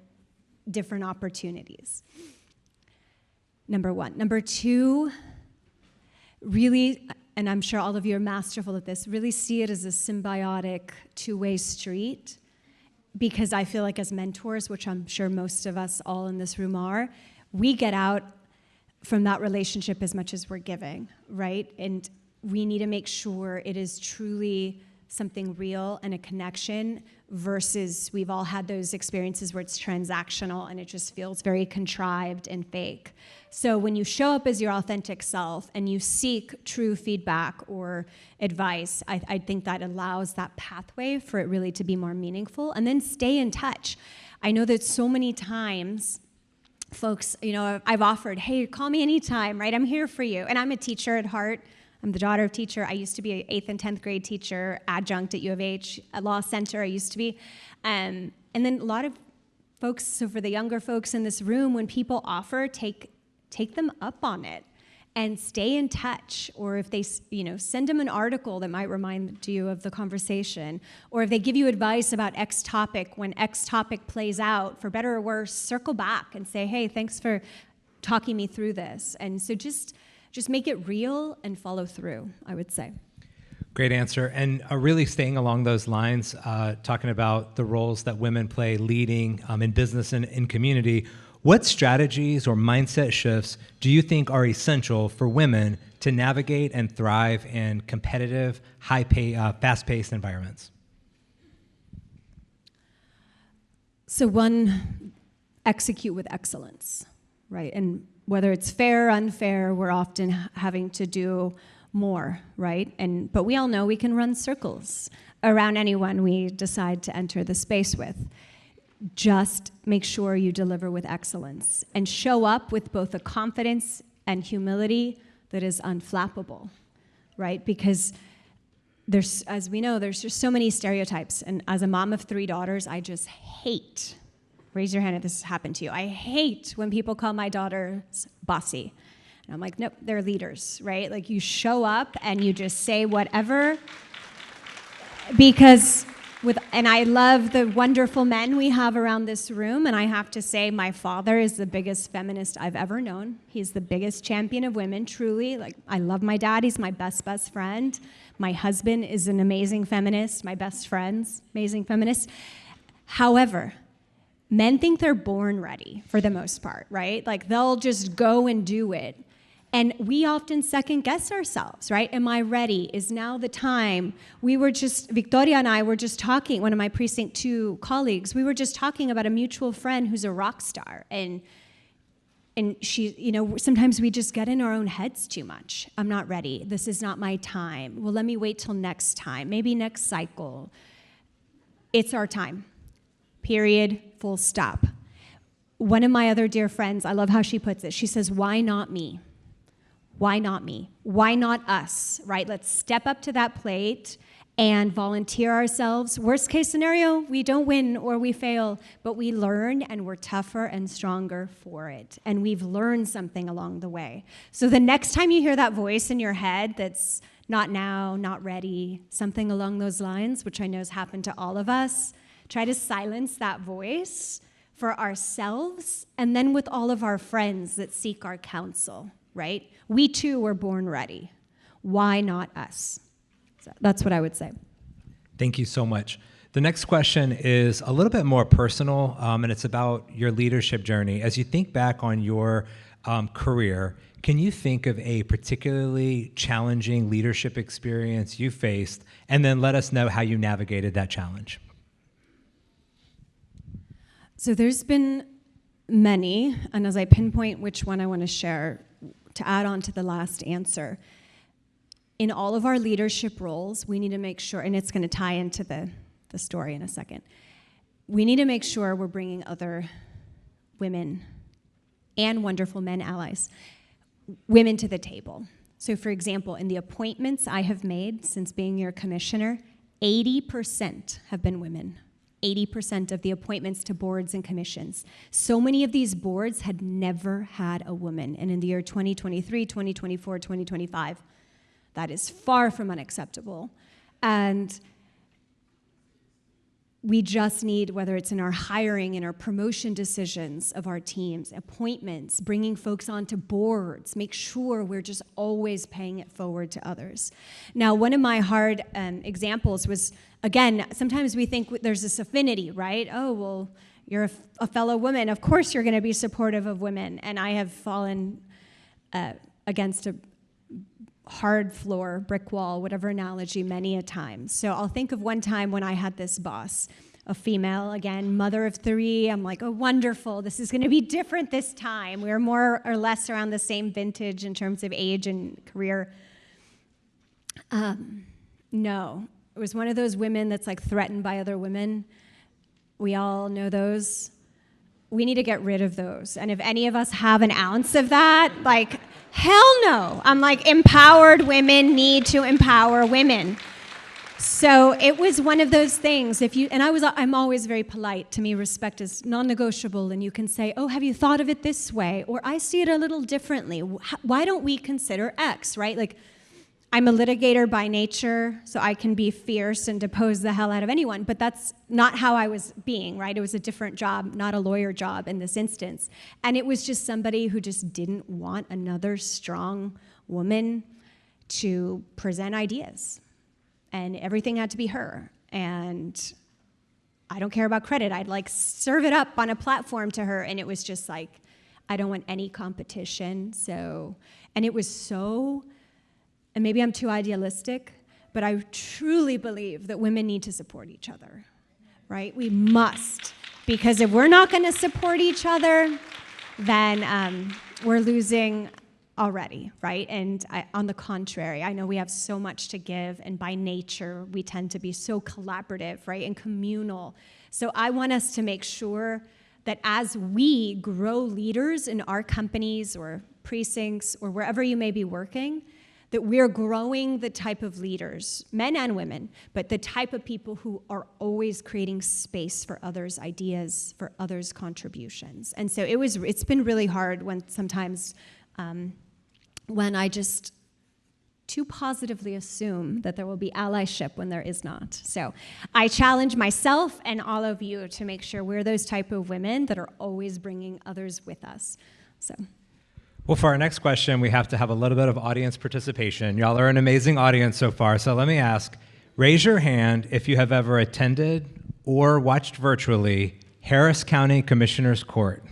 different opportunities. Number one. Number two, really, and I'm sure all of you are masterful at this, really see it as a symbiotic two-way street. Because I feel like as mentors, which I'm sure most of us all in this room are, we get out from that relationship as much as we're giving, right? And we need to make sure it is truly something real and a connection, versus we've all had those experiences where it's transactional and it just feels very contrived and fake. So when you show up as your authentic self and you seek true feedback or advice, I think that allows that pathway for it really to be more meaningful. And then stay in touch. I know that so many times folks, I've offered, hey, call me anytime, right? I'm here for you. And I'm a teacher at heart. I'm the daughter of a teacher. I used to be an 8th and 10th grade teacher, adjunct at U of H, at Law Center, I used to be. And then a lot of folks, so for the younger folks in this room, when people offer, take them up on it and stay in touch. Or if they, send them an article that might remind you of the conversation. Or if they give you advice about X topic, when X topic plays out, for better or worse, circle back and say, hey, thanks for talking me through this. And so just make it real and follow through, I would say. Great answer. And really staying along those lines, talking about the roles that women play leading in business and in community, what strategies or mindset shifts do you think are essential for women to navigate and thrive in competitive, fast-paced environments? So one, execute with excellence, right? And whether it's fair or unfair, we're often having to do more, right? But we all know we can run circles around anyone we decide to enter the space with. Just make sure you deliver with excellence and show up with both a confidence and humility that is unflappable, right? Because there's, as we know, there's just so many stereotypes. And as a mom of 3 daughters, I just hate, raise your hand if this has happened to you, I hate when people call my daughters bossy. And I'm like, nope, they're leaders, right? Like, you show up and you just say whatever, because and I love the wonderful men we have around this room, and I have to say my father is the biggest feminist I've ever known. He's the biggest champion of women, truly. Like, I love my dad, he's my best friend. My husband is an amazing feminist, my best friend's amazing feminist. However, men think they're born ready for the most part, right? Like, they'll just go and do it. And we often second guess ourselves, right? Am I ready? Is now the time? Victoria and I were just talking, one of my Precinct 2 colleagues, we were just talking about a mutual friend who's a rock star. And she, sometimes we just get in our own heads too much. I'm not ready. This is not my time. Well, let me wait till next time, maybe next cycle. It's our time. Period. Full stop. One of my other dear friends, I love how she puts it. She says, why not me? Why not me? Why not us, right? Let's step up to that plate and volunteer ourselves. Worst case scenario, we don't win or we fail, but we learn and we're tougher and stronger for it. And we've learned something along the way. So the next time you hear that voice in your head that's not now, not ready, something along those lines, which I know has happened to all of us, try to silence that voice for ourselves and then with all of our friends that seek our counsel, right? We too were born ready. Why not us? So that's what I would say. Thank you so much. The next question is a little bit more personal, and it's about your leadership journey. As you think back on your career, can you think of a particularly challenging leadership experience you faced, and then let us know how you navigated that challenge? So there's been many, and as I pinpoint which one I want to share, to add on to the last answer, in all of our leadership roles, we need to make sure, and it's going to tie into the story in a second, we need to make sure we're bringing other women and wonderful men allies, women to the table. So for example, in the appointments I have made since being your commissioner, 80% have been women. 80% of the appointments to boards and commissions. So many of these boards had never had a woman. And in the year 2023, 2024, 2025, that is far from unacceptable. And we just need, whether it's in our hiring, in our promotion decisions of our teams, appointments, bringing folks onto boards, make sure we're just always paying it forward to others. Now, one of my hard examples was, again, sometimes we think there's this affinity, right? Oh, well, you're a fellow woman. Of course you're going to be supportive of women. And I have fallen against a hard floor, brick wall, whatever analogy, many a time. So I'll think of one time when I had this boss, a female, again, mother of 3. I'm like, oh, wonderful. This is going to be different this time. We're more or less around the same vintage in terms of age and career. No. It was one of those women that's like threatened by other women. We all know those. We need to get rid of those. And if any of us have an ounce of that, like, hell no. I'm like, empowered women need to empower women. So it was one of those things. I'm always very polite. To me, respect is non-negotiable. And you can say, oh, have you thought of it this way? Or I see it a little differently. Why don't we consider X, right? Like, I'm a litigator by nature, so I can be fierce and depose the hell out of anyone, but that's not how I was being, right? It was a different job, not a lawyer job in this instance. And it was just somebody who just didn't want another strong woman to present ideas. And everything had to be her. And I don't care about credit. I'd like serve it up on a platform to her, and it was just like, I don't want any competition. And it was so... And maybe I'm too idealistic, but I truly believe that women need to support each other, right? We must, because if we're not going to support each other, then we're losing already, right? And on the contrary, I know we have so much to give, and by nature, we tend to be so collaborative, right, and communal. So I want us to make sure that as we grow leaders in our companies or precincts or wherever you may be working, that we're growing the type of leaders, men and women, but the type of people who are always creating space for others' ideas, for others' contributions. And so it's been really hard when sometimes when I just too positively assume that there will be allyship when there is not. So I challenge myself and all of you to make sure we're those type of women that are always bringing others with us. So. Well, for our next question, we have to have a little bit of audience participation. Y'all are an amazing audience so far, so let me ask, raise your hand if you have ever attended or watched virtually Harris County Commissioner's Court.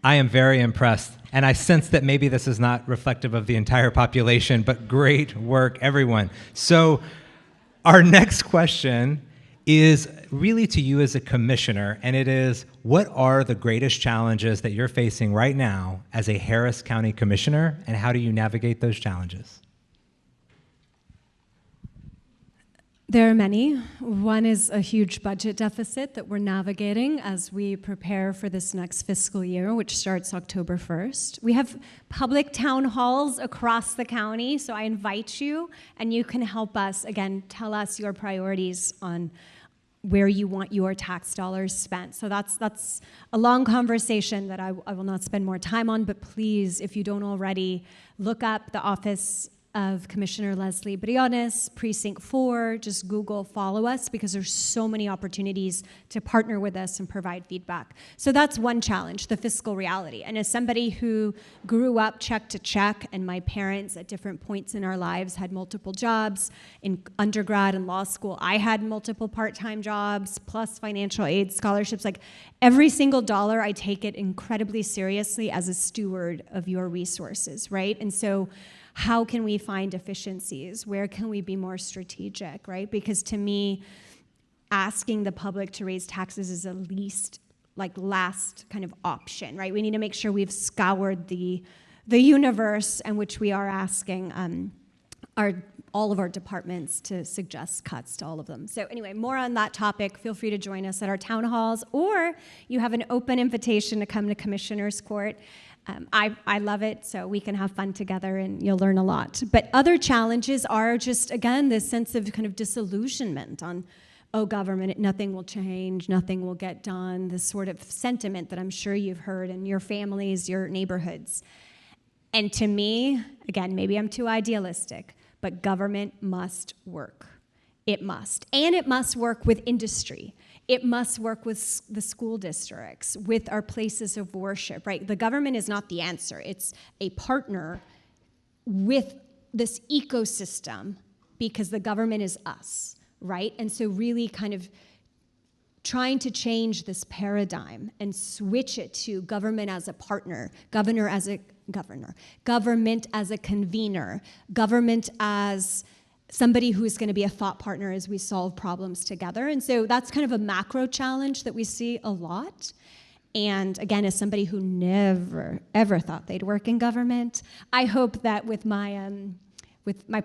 I am very impressed, and I sense that maybe this is not reflective of the entire population, but great work, everyone. So our next question is really to you as a commissioner, and it is, what are the greatest challenges that you're facing right now as a Harris County commissioner, and how do you navigate those challenges? There are many. One is a huge budget deficit that we're navigating as we prepare for this next fiscal year, which starts October 1st. We have public town halls across the county, so I invite you, and you can help us, again, tell us your priorities on where you want your tax dollars spent. So that's a long conversation that I will not spend more time on, but please, if you don't already, look up the Office of Commissioner Lesley Briones, Precinct 4. Just Google, follow us, because there's so many opportunities to partner with us and provide feedback. So that's one challenge, the fiscal reality. And as somebody who grew up check to check, and my parents at different points in our lives had multiple jobs, in undergrad and law school, I had multiple part-time jobs, plus financial aid scholarships. Like, every single dollar, I take it incredibly seriously as a steward of your resources, right? And so how can we find efficiencies? Where can we be more strategic, right? Because to me, asking the public to raise taxes is last kind of option, right? We need to make sure we've scoured the universe in which we are asking all of our departments to suggest cuts to all of them. So anyway, more on that topic. Feel free to join us at our town halls, or you have an open invitation to come to Commissioner's Court. I love it, so we can have fun together and you'll learn a lot. But other challenges are just, again, this sense of kind of disillusionment on, oh, government, nothing will change, nothing will get done, this sort of sentiment that I'm sure you've heard in your families, your neighborhoods. And to me, again, maybe I'm too idealistic, but government must work. It must. And it must work with industry. It must work with the school districts, with our places of worship, right? The government is not the answer. It's a partner with this ecosystem, because the government is us, right? And so really kind of trying to change this paradigm and switch it to government as a partner, government as a convener, government as somebody who's going to be a thought partner as we solve problems together. And so that's kind of a macro challenge that we see a lot. And again, as somebody who never, ever thought they'd work in government, I hope that with my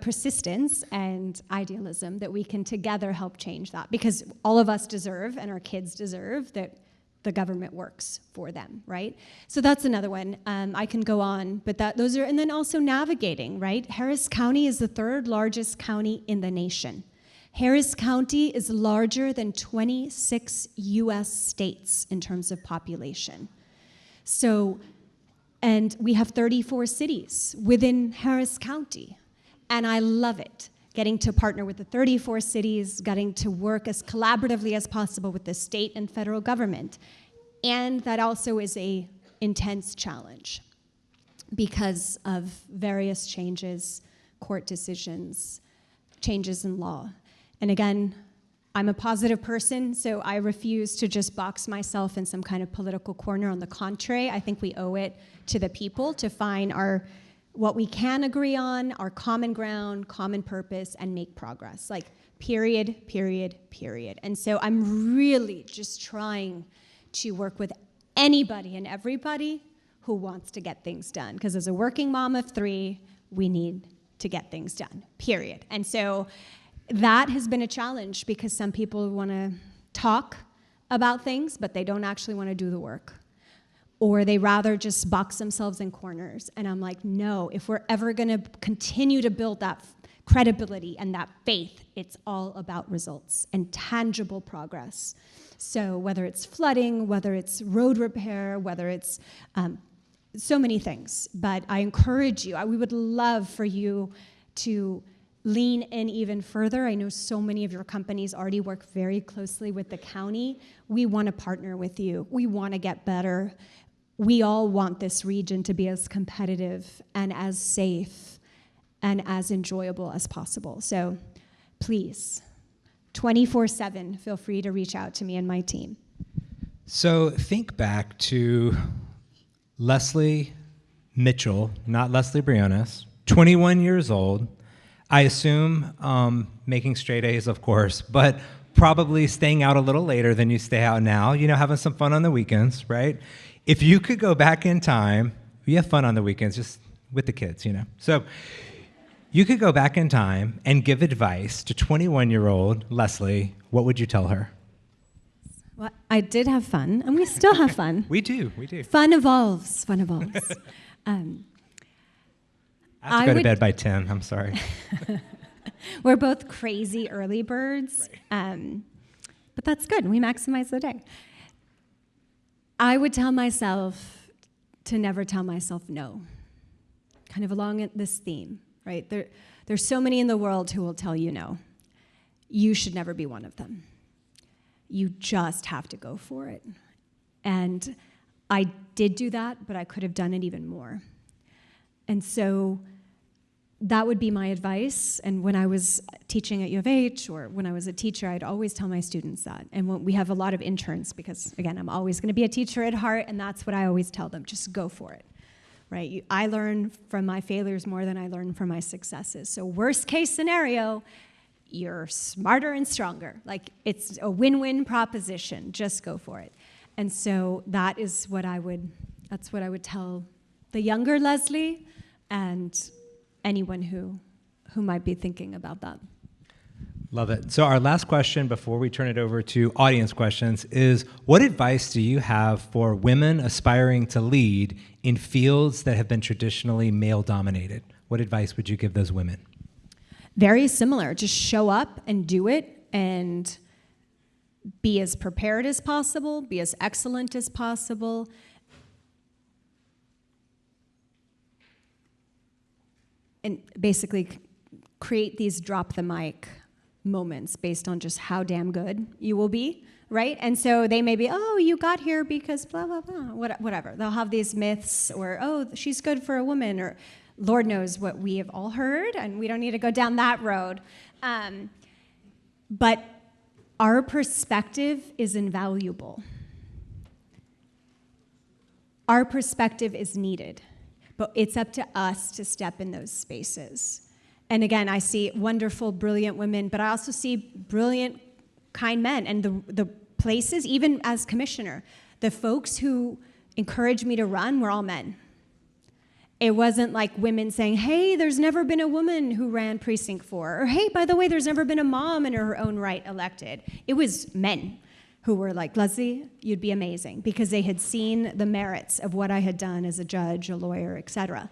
persistence and idealism, that we can together help change that, because all of us deserve, and our kids deserve, that the government works for them, right? So that's another one. I can go on, but those are, and then also navigating, right? Harris County is the third largest county in the nation. Harris County is larger than 26 US states in terms of population. So, and we have 34 cities within Harris County, and I love it. Getting to partner with the 34 cities, getting to work as collaboratively as possible with the state and federal government. And that also is an intense challenge because of various changes, court decisions, changes in law. And again, I'm a positive person, so I refuse to just box myself in some kind of political corner. On the contrary, I think we owe it to the people to find what we can agree on, our common ground, common purpose, and make progress. Like, period, period, period. And so I'm really just trying to work with anybody and everybody who wants to get things done. Because as a working mom of 3, we need to get things done, period. And so that has been a challenge, because some people want to talk about things, but they don't actually want to do the work. Or they rather just box themselves in corners. And I'm like, no, if we're ever going to continue to build that credibility and that faith, it's all about results and tangible progress. So whether it's flooding, whether it's road repair, whether it's so many things. But I encourage you, we would love for you to lean in even further. I know so many of your companies already work very closely with the county. We want to partner with you. We want to get better. We all want this region to be as competitive and as safe and as enjoyable as possible. So please, 24/7, feel free to reach out to me and my team. So think back to Leslie Mitchell, not Lesley Briones, 21 years old. I assume making straight A's, of course, but probably staying out a little later than you stay out now, having some fun on the weekends, right? If you could go back in time, you have fun on the weekends, just with the kids, So you could go back in time and give advice to 21-year-old Leslie. What would you tell her? Well, I did have fun, and we still have fun. We do. Fun evolves. I have to go to bed by 10. I'm sorry. We're both crazy early birds, right. But that's good. We maximize the day. I would tell myself to never tell myself no, kind of along this theme. right? There's so many in the world who will tell you no. You should never be one of them. You just have to go for it. And I did do that, but I could have done it even more. And so that would be my advice. And when I was teaching at U of H or when I was a teacher, I'd always tell my students that. And when we have a lot of interns because, again, I'm always going to be a teacher at heart, and that's what I always tell them, just go for it, right? I learn from my failures more than I learn from my successes. So worst case scenario, you're smarter and stronger. Like, it's a win-win proposition. Just go for it. And so that's what I would tell the younger Lesley and anyone who might be thinking about that. Love it. So our last question before we turn it over to audience questions is, what advice do you have for women aspiring to lead in fields that have been traditionally male-dominated? What advice would you give those women? Very similar. Just show up and do it and be as prepared as possible, be as excellent as possible. And basically create these drop the mic moments based on just how damn good you will be, right? And so they may be, oh, you got here because blah, blah, blah, whatever. They'll have these myths or, oh, she's good for a woman, or Lord knows what we have all heard, and we don't need to go down that road. But our perspective is invaluable. Our perspective is needed. But it's up to us to step in those spaces. And again, I see wonderful, brilliant women, but I also see brilliant, kind men. And the places, even as commissioner, the folks who encouraged me to run were all men. It wasn't like women saying, hey, there's never been a woman who ran Precinct 4. Or, hey, by the way, there's never been a mom in her own right elected. It was men who were like, Lesley, you'd be amazing, because they had seen the merits of what I had done as a judge, a lawyer, etc.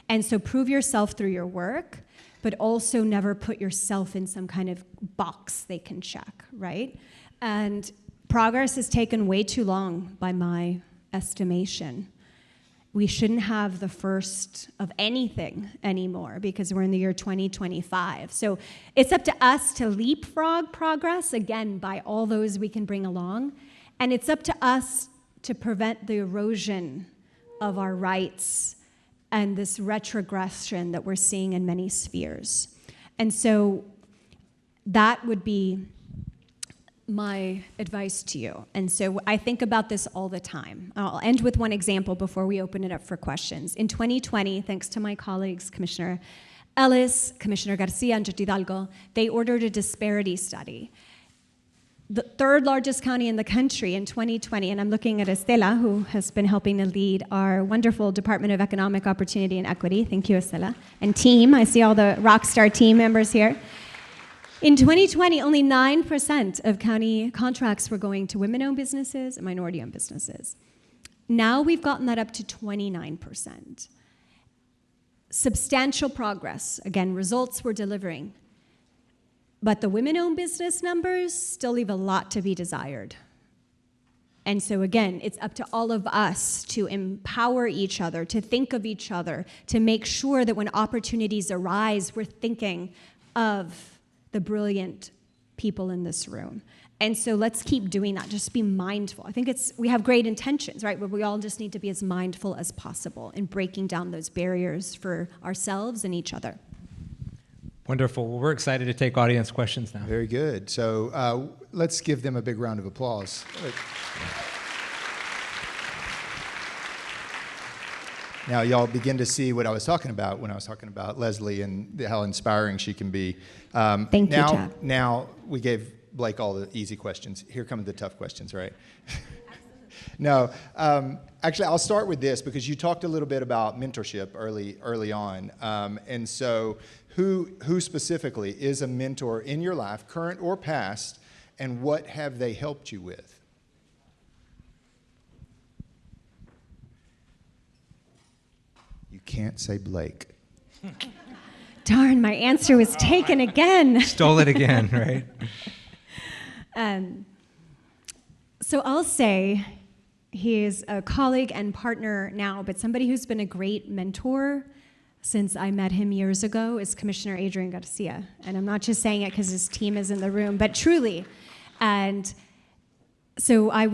And so prove yourself through your work, but also never put yourself in some kind of box they can check, right? And progress has taken way too long by my estimation. We shouldn't have the first of anything anymore because we're in the year 2025. So it's up to us to leapfrog progress, again, by all those we can bring along. And it's up to us to prevent the erosion of our rights and this retrogression that we're seeing in many spheres. And so that would be my advice to you. And so I think about this all the time. I'll end with one example before we open it up for questions. In 2020, thanks to my colleagues, Commissioner Ellis, Commissioner Garcia, and Judge Hidalgo, they ordered a disparity study. The third largest county in the country in 2020, and I'm looking at Estela, who has been helping to lead our wonderful Department of Economic Opportunity and Equity. Thank you, Estela. And team, I see all the Rockstar team members here. In 2020, only 9% of county contracts were going to women-owned businesses and minority-owned businesses. Now we've gotten that up to 29%. Substantial progress. Again, results we're delivering. But the women-owned business numbers still leave a lot to be desired. And so again, it's up to all of us to empower each other, to think of each other, to make sure that when opportunities arise, we're thinking of the brilliant people in this room. And so let's keep doing that. Just be mindful. I think we have great intentions, right? But we all just need to be as mindful as possible in breaking down those barriers for ourselves and each other. Wonderful. Well, we're excited to take audience questions now. Very good. So let's give them a big round of applause. Now, y'all begin to see what I was talking about when I was talking about Lesley and how inspiring she can be. Thank you, Chad. Now, we gave Blake all the easy questions. Here come the tough questions, right? No, actually, I'll start with this because you talked a little bit about mentorship early on. And so who specifically is a mentor in your life, current or past, and what have they helped you with? You can't say Blake. Darn, my answer was taken again. Stole it again, right? So I'll say he is a colleague and partner now, but somebody who's been a great mentor since I met him years ago is Commissioner Adrian Garcia. And I'm not just saying it because his team is in the room, but truly. And so I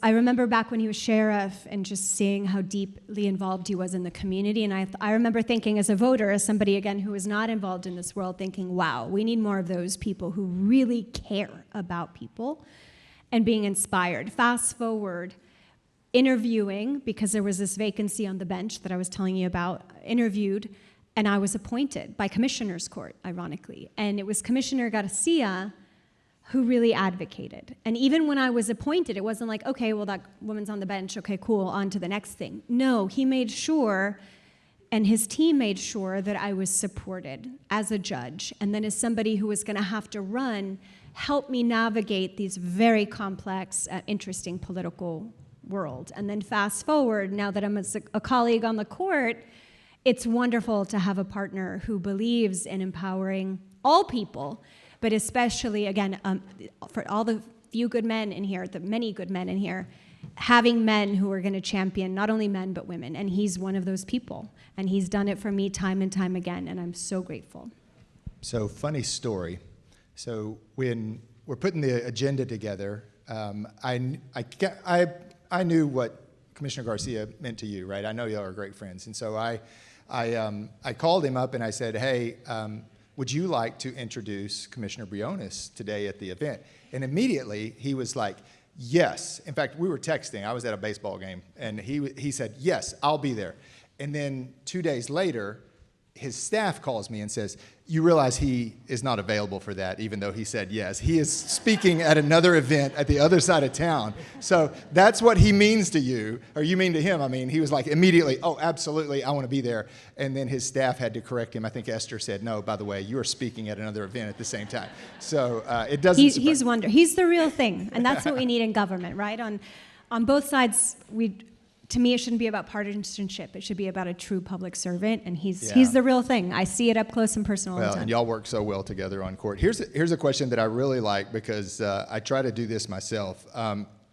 remember back when he was sheriff and just seeing how deeply involved he was in the community. And I remember thinking as a voter, as somebody, again, who is not involved in this world, thinking, wow, we need more of those people who really care about people and being inspired. Fast forward, interviewing, because there was this vacancy on the bench that I was telling you about, interviewed, and I was appointed by Commissioner's Court, ironically. And it was Commissioner Garcia who really advocated. And even when I was appointed, it wasn't like, okay, well, that woman's on the bench, okay, cool, on to the next thing. No, he made sure, and his team made sure that I was supported as a judge, and then as somebody who was gonna have to run, help me navigate these very complex, interesting political world. And then fast forward, now that I'm a colleague on the court, it's wonderful to have a partner who believes in empowering all people, but especially, again, for all the few good men in here, the many good men in here, having men who are going to champion not only men but women. And he's one of those people. And he's done it for me time and time again, and I'm so grateful. So, funny story. So when we're putting the agenda together, I knew what Commissioner Garcia meant to you, right? I know y'all are great friends. And so I called him up and I said, hey, would you like to introduce Commissioner Briones today at the event? And immediately he was like, yes. In fact, we were texting. I was at a baseball game. And he said, yes, I'll be there. And then 2 days later, his staff calls me and says, you realize he is not available for that, even though he said yes. He is speaking at another event at the other side of town. So that's what he means to you, or you mean to him. I mean, he was like immediately, oh, absolutely, I want to be there. And then his staff had to correct him. I think Esther said, no, by the way, you are speaking at another event at the same time. So it doesn't surprise me. He's the real thing, and that's what we need in government, right? On both sides, to me, it shouldn't be about partisanship. It should be about a true public servant, and he's the real thing. I see it up close and personal all the time. And y'all work so well together on court. Here's a question that I really like because I try to do this myself.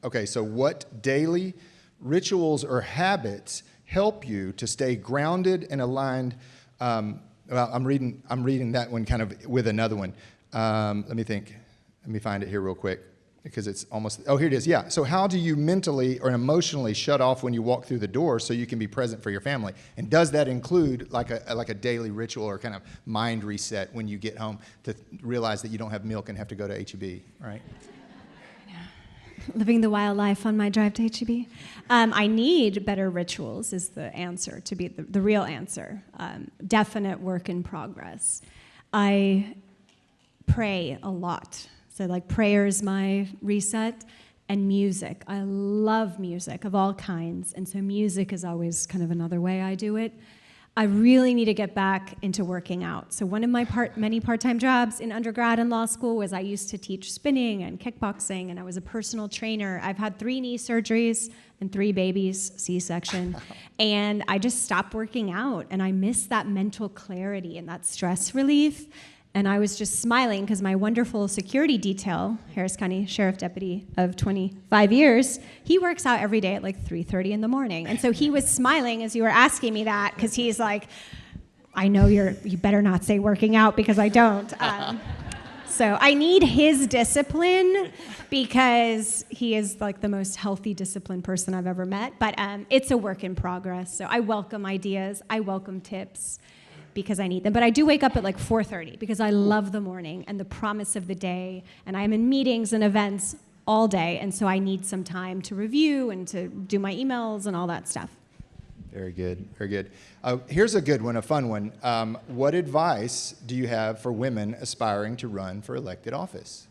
Okay, so what daily rituals or habits help you to stay grounded and aligned? Well, I'm reading that one kind of with another one. Let me think. Let me find it here real quick. Because it's almost, oh, here it is, yeah. So how do you mentally or emotionally shut off when you walk through the door so you can be present for your family? And does that include like a daily ritual or kind of mind reset when you get home to realize that you don't have milk and have to go to H-E-B, right? Living the wild life on my drive to H-E-B. I need better rituals is the answer, to be the real answer. Definite work in progress. I pray a lot. So like prayer is my reset, and music. I love music of all kinds, and so music is always kind of another way I do it. I really need to get back into working out. So one of my many part-time jobs in undergrad and law school was I used to teach spinning and kickboxing, and I was a personal trainer. I've had 3 knee surgeries and 3 babies, C-section, and I just stopped working out, and I miss that mental clarity and that stress relief. And I was just smiling because my wonderful security detail, Harris County Sheriff Deputy of 25 years, he works out every day at like 3:30 in the morning. And so he was smiling as you were asking me that because he's like, I know you better not say working out because I don't. So I need his discipline because he is like the most healthy, disciplined person I've ever met. But it's a work in progress. So I welcome ideas. I welcome tips, because I need them. But I do wake up at like 4:30 because I love the morning and the promise of the day, and I'm in meetings and events all day, and so I need some time to review and to do my emails and all that stuff. Very good, very good. Here's a good one, a fun one. What advice do you have for women aspiring to run for elected office?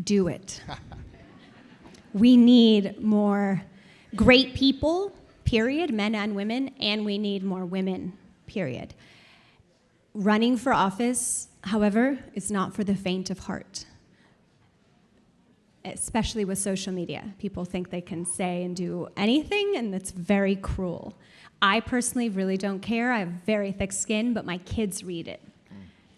Do it. We need more great people, period, men and women, and we need more women, period. Running for office, however, is not for the faint of heart, especially with social media. People think they can say and do anything, and it's very cruel. I personally really don't care. I have very thick skin, but my kids read it.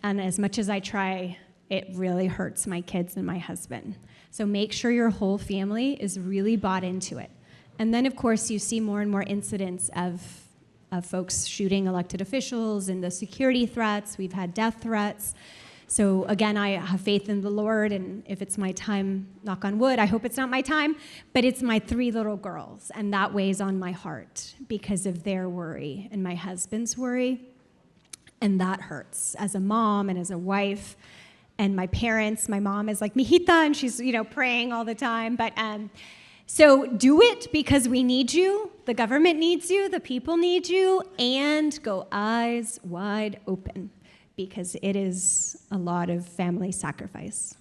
And as much as I try, it really hurts my kids and my husband. So make sure your whole family is really bought into it. And then, of course, you see more and more incidents of of folks shooting elected officials and the security threats. We've had death threats. So again, I have faith in the Lord, and if it's my time, knock on wood, I hope it's not my time, but it's my 3 little girls, and that weighs on my heart because of their worry and my husband's worry, and that hurts as a mom and as a wife. And my parents, my mom is like, mijita, and she's, praying all the time, but so do it because we need you, the government needs you, the people need you, and go eyes wide open, because it is a lot of family sacrifice.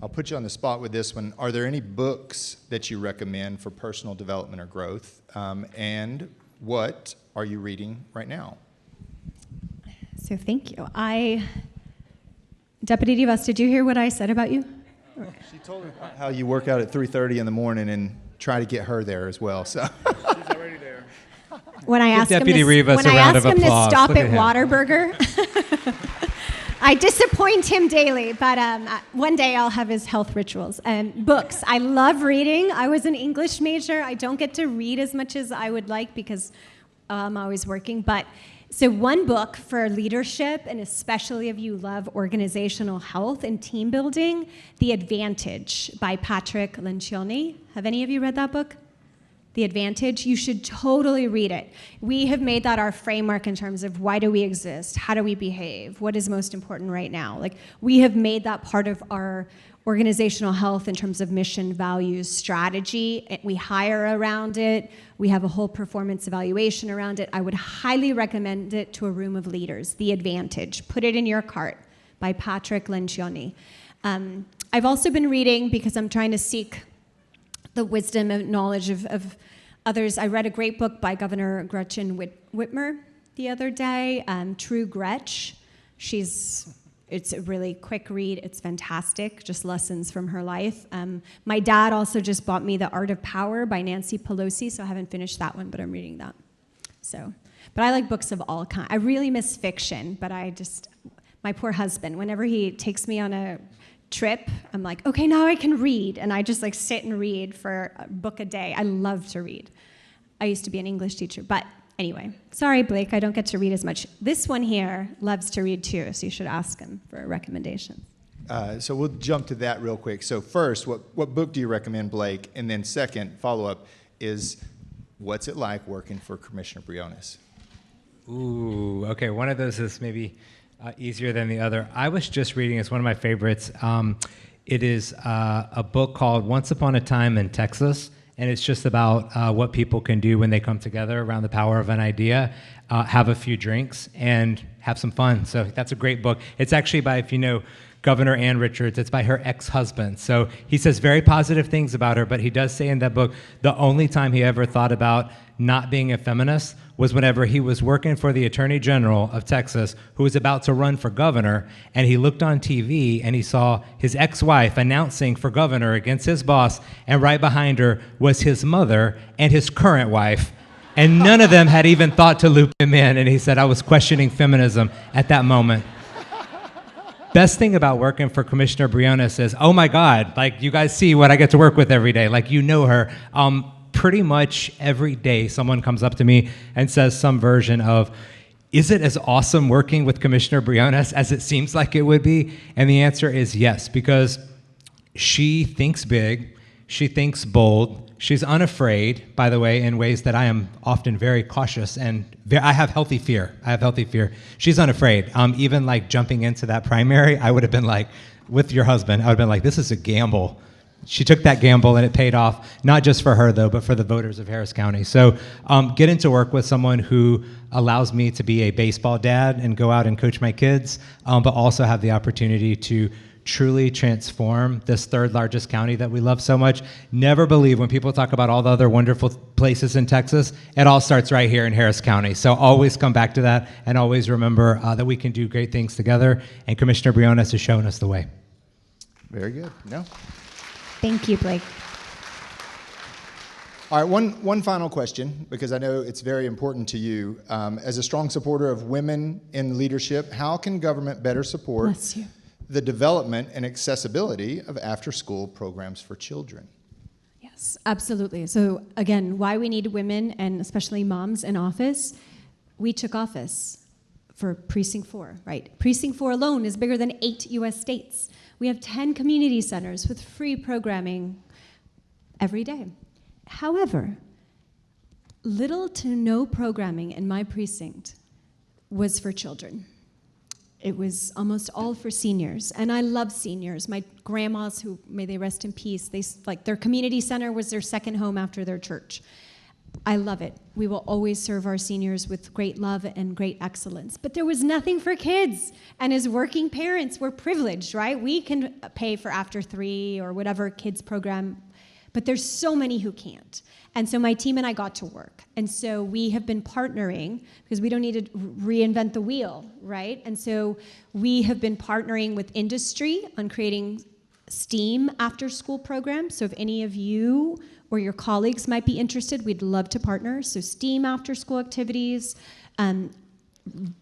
I'll put you on the spot with this one. Are there any books that you recommend for personal development or growth? And what are you reading right now? So thank you. Deputy Divas, did you hear what I said about you? She told me how you work out at 3:30 in the morning and try to get her there as well. So she's already there. When I asked him Deputy Rivas a round of to applause. stop Look at at him. Whataburger, I disappoint him daily, but one day I'll have his health rituals. Books. I love reading. I was an English major. I don't get to read as much as I would like because I'm always working. But so one book for leadership, and especially if you love organizational health and team building, The Advantage by Patrick Lencioni. Have any of you read that book? The Advantage, you should totally read it. We have made that our framework in terms of why do we exist? How do we behave? What is most important right now? Like, we have made that part of our organizational health in terms of mission, values, strategy. We hire around it. We have a whole performance evaluation around it. I would highly recommend it to a room of leaders. The Advantage. Put it in your cart by Patrick Lencioni. I've also been reading because I'm trying to seek the wisdom and knowledge of others. I read a great book by Governor Gretchen Whitmer the other day, True Gretch. It's a really quick read. It's fantastic, just lessons from her life. My dad also just bought me The Art of Power by Nancy Pelosi, so I haven't finished that one, but I'm reading that. But I like books of all kinds. I really miss fiction, but my poor husband, whenever he takes me on a trip, I'm like, okay, now I can read. And I just sit and read for a book a day. I love to read. I used to be an English teacher, but anyway, sorry, Blake, I don't get to read as much. This one here loves to read too, so you should ask him for a recommendation. So we'll jump to that real quick. So first, what book do you recommend, Blake? And then second, follow-up is, what's it like working for Commissioner Briones? Ooh, okay, one of those is maybe easier than the other. I was just reading, it's one of my favorites. It is a book called Once Upon a Time in Texas, and it's just about what people can do when they come together around the power of an idea, have a few drinks, and have some fun. So that's a great book. It's actually by, if you know, Governor Ann Richards. It's by her ex-husband. So he says very positive things about her, but he does say in that book the only time he ever thought about not being a feminist was whenever he was working for the Attorney General of Texas, who was about to run for governor, and he looked on TV and he saw his ex-wife announcing for governor against his boss, and right behind her was his mother and his current wife, and none of them had even thought to loop him in, and he said, I was questioning feminism at that moment. Best thing about working for Commissioner Briones is, oh my God, like you guys see what I get to work with every day, like you know her. Pretty much every day someone comes up to me and says some version of, is it as awesome working with Commissioner Briones as it seems like it would be? And the answer is yes, because she thinks big, she thinks bold, she's unafraid, by the way, in ways that I am often very cautious, and I have healthy fear. She's unafraid. Even like jumping into that primary, I would have been like, with your husband, I would have been like, this is a gamble. She took that gamble and it paid off, not just for her though, but for the voters of Harris County. So getting to work with someone who allows me to be a baseball dad and go out and coach my kids, but also have the opportunity to truly transform this third largest county that we love so much. Never believe when people talk about all the other wonderful places in Texas, it all starts right here in Harris County. So always come back to that and always remember that we can do great things together, and Commissioner Briones has shown us the way. Very good. No? Thank you, Blake. All right, one final question, because I know it's very important to you. As a strong supporter of women in leadership, how can government better support the development and accessibility of after-school programs for children? Yes. Absolutely. So again, why we need women and especially moms in office. We took office for Precinct 4, right? Precinct 4 alone is bigger than 8 US states. We have 10 community centers with free programming every day. However, little to no programming in my precinct was for children. It was almost all for seniors, and I love seniors. My grandmas, who may they rest in peace, their community center was their second home after their church. I love it. We will always serve our seniors with great love and great excellence. But there was nothing for kids, and as working parents, we're privileged, right? We can pay for after 3 or whatever kids program, but there's so many who can't. And so my team and I got to work. And so we have been partnering, because we don't need to reinvent the wheel, right? And so we have been partnering with industry on creating STEAM after-school programs. So if any of you or your colleagues might be interested, we'd love to partner. So STEAM after-school activities,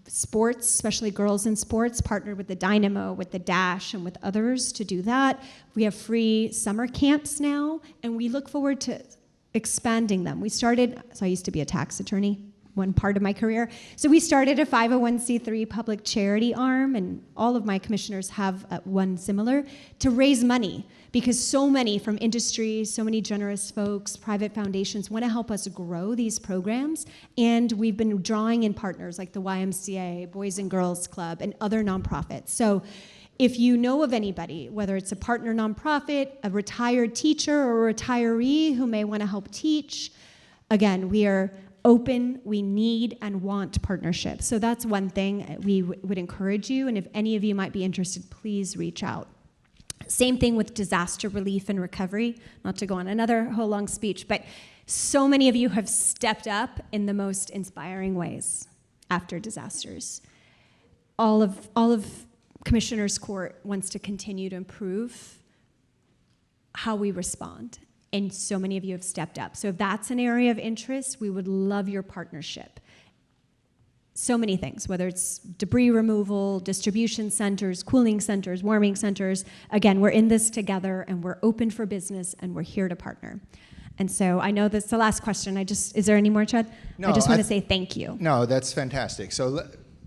sports, especially girls in sports, partnered with the Dynamo, with the Dash, and with others to do that. We have free summer camps now, and we look forward to expanding them. We started, so I used to be a tax attorney, one part of my career. So we started a 501c3 public charity arm, and all of my commissioners have one similar, to raise money, because so many from industry, so many generous folks, private foundations want to help us grow these programs, and we've been drawing in partners like the YMCA, Boys and Girls Club, and other nonprofits. So if you know of anybody, whether it's a partner nonprofit, a retired teacher, or a retiree who may want to help teach, again, we are open, we need and want partnerships. So that's one thing we would encourage you, and if any of you might be interested, please reach out. Same thing with disaster relief and recovery, not to go on another whole long speech, but so many of you have stepped up in the most inspiring ways after disasters. All of Commissioner's Court wants to continue to improve how we respond, and so many of you have stepped up. So if that's an area of interest, we would love your partnership. So many things, whether it's debris removal, distribution centers, cooling centers, warming centers. Again, we're in this together, and we're open for business, and we're here to partner. And so I know that's the last question. Is there any more, Chad? No, I just want to say thank you. No, that's fantastic. So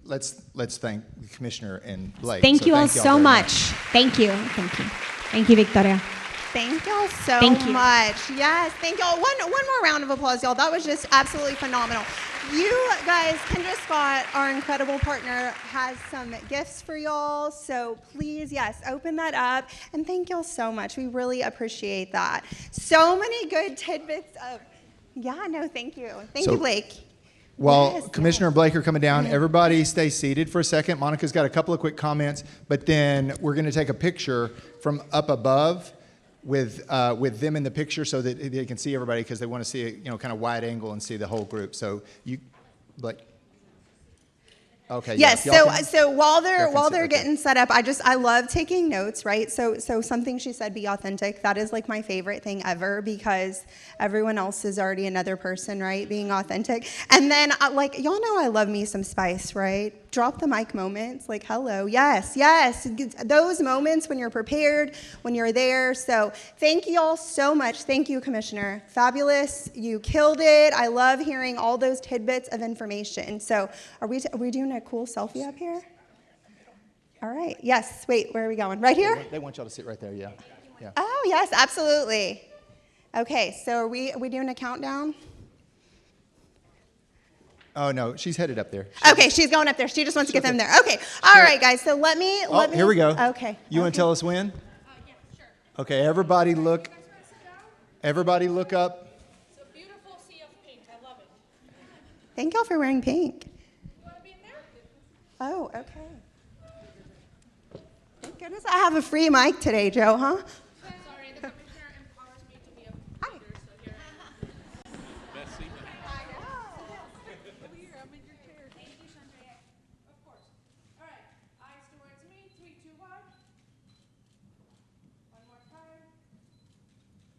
let's thank the Commissioner and Blake. Thank you all y'all so very much. Thank you. Thank you. Thank you, Victoria. Thank y'all so Thank you. much. Yes, thank y'all. One more round of applause, y'all. That was just absolutely phenomenal. You guys, Kendra Scott, our incredible partner, has some gifts for y'all. So please, yes, open that up. And thank y'all so much. We really appreciate that. So many good tidbits of, thank you. Thank you, Blake. While Yes, Commissioner and Blake are coming down, everybody stay seated for a second. Monica's got a couple of quick comments, but then we're going to take a picture from up above with them in the picture so that they can see everybody, because they want to see a kind of wide angle and see the whole group. So Blake. Okay. Yes. So while they're okay. getting set up, I love taking notes, right? So something she said, be authentic. That is like my favorite thing ever, because everyone else is already another person, right? Being authentic. And then y'all know I love me some spice, right? Drop the mic moments, like hello, yes. Those moments when you're prepared, when you're there. So thank you all so much. Thank you, Commissioner. Fabulous. You killed it. I love hearing all those tidbits of information. So are we doing a cool selfie up here? All right. Yes. Wait, where are we going? Right here? They want y'all to sit right there, yeah. Oh, yes, absolutely. Okay, so are we doing a countdown? Oh, no, she's headed up there. Okay, she's going up there. She just wants to get them there. Okay. All right, guys. So let me. Here we go. Okay. You want to tell us when? Yeah, sure. Okay, everybody look up. It's a beautiful sea of pink. I love it. Thank y'all for wearing pink. You want to be in there? Oh, okay. Thank goodness I have a free mic today, Joe, huh? Sorry, the commissioner empowers me to be a leader, so here I am. Best seat. Over here, I'm in your chair. Thank you, Chandra. Of course. All right, eyes towards me. 3, 2, 1. One more time.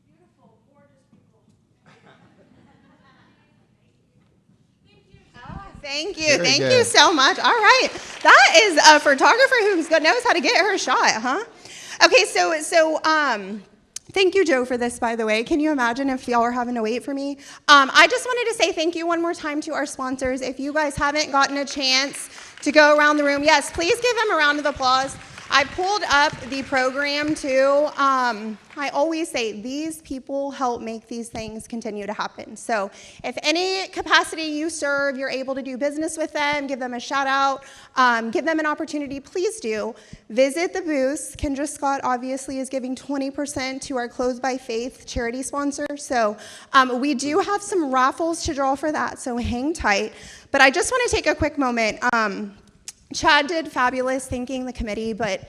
Beautiful, gorgeous people. Thank you. Thank you so much. All right. That is a photographer who knows how to get her shot, huh? Okay, so Thank you, Joe, for this, by the way. Can you imagine if y'all were having to wait for me? I just wanted to say thank you one more time to our sponsors. If you guys haven't gotten a chance to go around the room, yes, please give them a round of applause. I pulled up the program, too. I always say these people help make these things continue to happen. So if any capacity you serve, you're able to do business with them, give them a shout out, give them an opportunity, please do. Visit the booths. Kendra Scott obviously is giving 20% to our Clothed by Faith charity sponsor. So we do have some raffles to draw for that, so hang tight. But I just want to take a quick moment. Chad did fabulous thanking the committee, but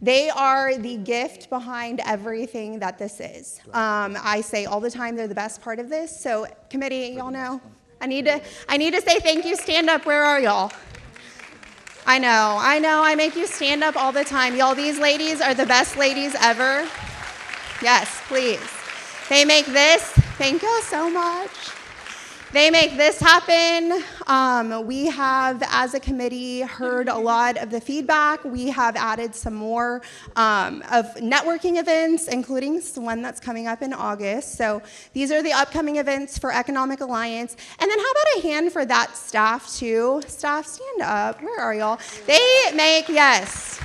they are the gift behind everything that this is. I say all the time they're the best part of this. So committee, y'all know. I need to say thank you. Stand up. Where are y'all? I know. I make you stand up all the time. Y'all, these ladies are the best ladies ever. Yes, please. They make this. Thank y'all so much. They make this happen. We have, as a committee, heard a lot of the feedback. We have added some more of networking events, including one that's coming up in August. So these are the upcoming events for Economic Alliance. And then how about a hand for that staff, too? Staff, stand up. Where are y'all? They make, yes.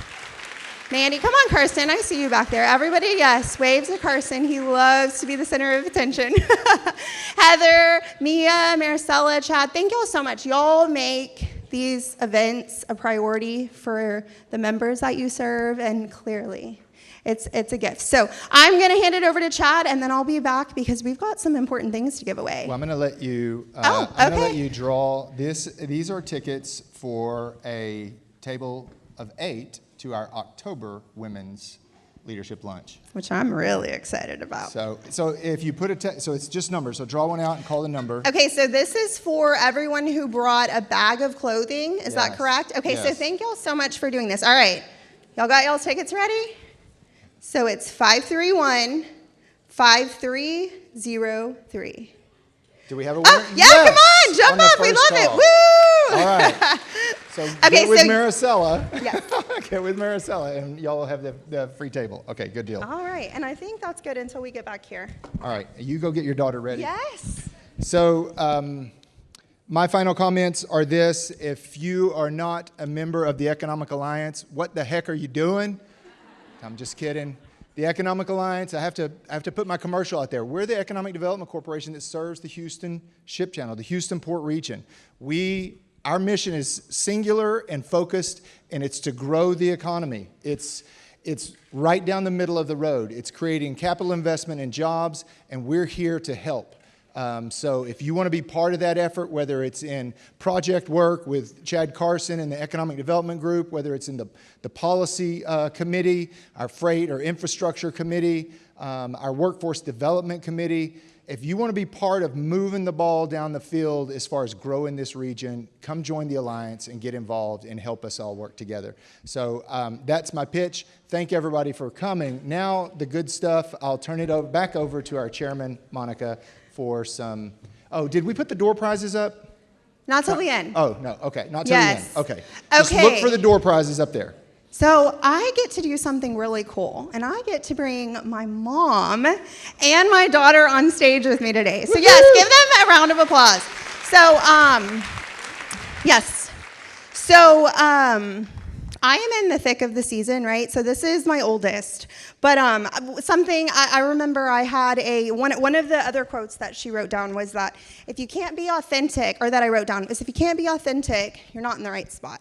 Mandy, come on, Kirsten. I see you back there. Everybody, yes, waves to Kirsten. He loves to be the center of attention. Heather, Mia, Maricela, Chad, thank y'all so much. Y'all make these events a priority for the members that you serve, and clearly, it's a gift. So I'm going to hand it over to Chad, and then I'll be back because we've got some important things to give away. Well, I'm going to let you. I'm going to let you draw this. These are tickets for a table of 8 to our October Women's Leadership Lunch. Which I'm really excited about. So if you put so it's just numbers. So draw one out and call the number. Okay, so this is for everyone who brought a bag of clothing. Is that correct? Okay, so thank y'all so much for doing this. All right, y'all got y'all's tickets ready? So it's 531-5303. Do we have a winner? Oh, yeah, yes! Come on, jump up. We love it. Woo! All right. So get with Maricela. Yes. Get with Maricela, and y'all will have the free table. Okay, good deal. All right, and I think that's good until we get back here. All right, you go get your daughter ready. Yes. So my final comments are this. If you are not a member of the Economic Alliance, what the heck are you doing? I'm just kidding. The Economic Alliance, I have to put my commercial out there. We're the Economic Development Corporation that serves the Houston Ship Channel, the Houston Port Region. Our mission is singular and focused, and it's to grow the economy. It's right down the middle of the road. It's creating capital investment and jobs, and we're here to help. So if you want to be part of that effort, whether it's in project work with Chad Carson and the Economic Development Group, whether it's in the policy committee, our freight or infrastructure committee, our workforce development committee, if you want to be part of moving the ball down the field as far as growing this region, come join the Alliance and get involved and help us all work together. So that's my pitch. Thank everybody for coming. Now, the good stuff, I'll turn it back over to our chairman, Monica, for some. Oh, did we put the door prizes up? Not till the end. Oh, no. Okay. Not till the end. Okay. Just Okay. look for the door prizes up there. So I get to do something really cool, and I get to bring my mom and my daughter on stage with me today. So yes, give them a round of applause. So, yes. So, I am in the thick of the season, right? So this is my oldest. But something I remember I had one of the other quotes that she wrote down was that if you can't be authentic, or that I wrote down, is if you can't be authentic, you're not in the right spot.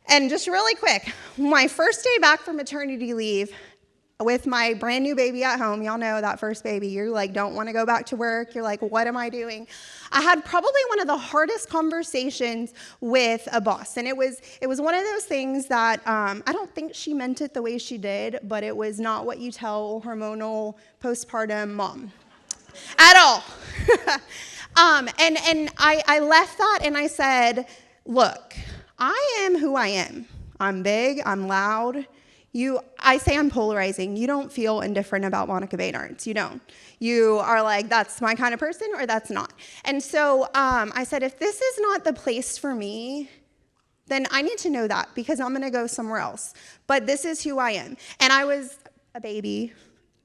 And just really quick, my first day back from maternity leave with my brand new baby at home, y'all know that first baby, you're like, don't want to go back to work. You're like, what am I doing? I had probably one of the hardest conversations with a boss. And it was one of those things that I don't think she meant it the way she did, but it was not what you tell hormonal postpartum mom at all. And I left that and I said, look, I am who I am. I'm big, I'm loud. I say I'm polarizing. You don't feel indifferent about Monica Baynard. You don't. You are like, that's my kind of person, or that's not. And so I said, if this is not the place for me, then I need to know that, because I'm going to go somewhere else. But this is who I am. And I was a baby,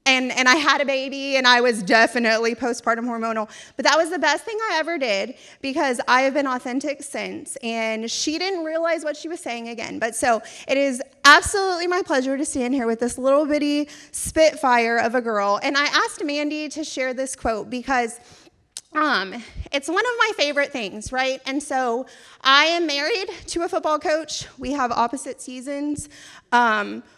And I had a baby, and I was definitely postpartum hormonal. But that was the best thing I ever did, because I have been authentic since. And she didn't realize what she was saying again. But so it is absolutely my pleasure to stand here with this little bitty spitfire of a girl. And I asked Mandy to share this quote because it's one of my favorite things, right? And so I am married to a football coach. We have opposite seasons.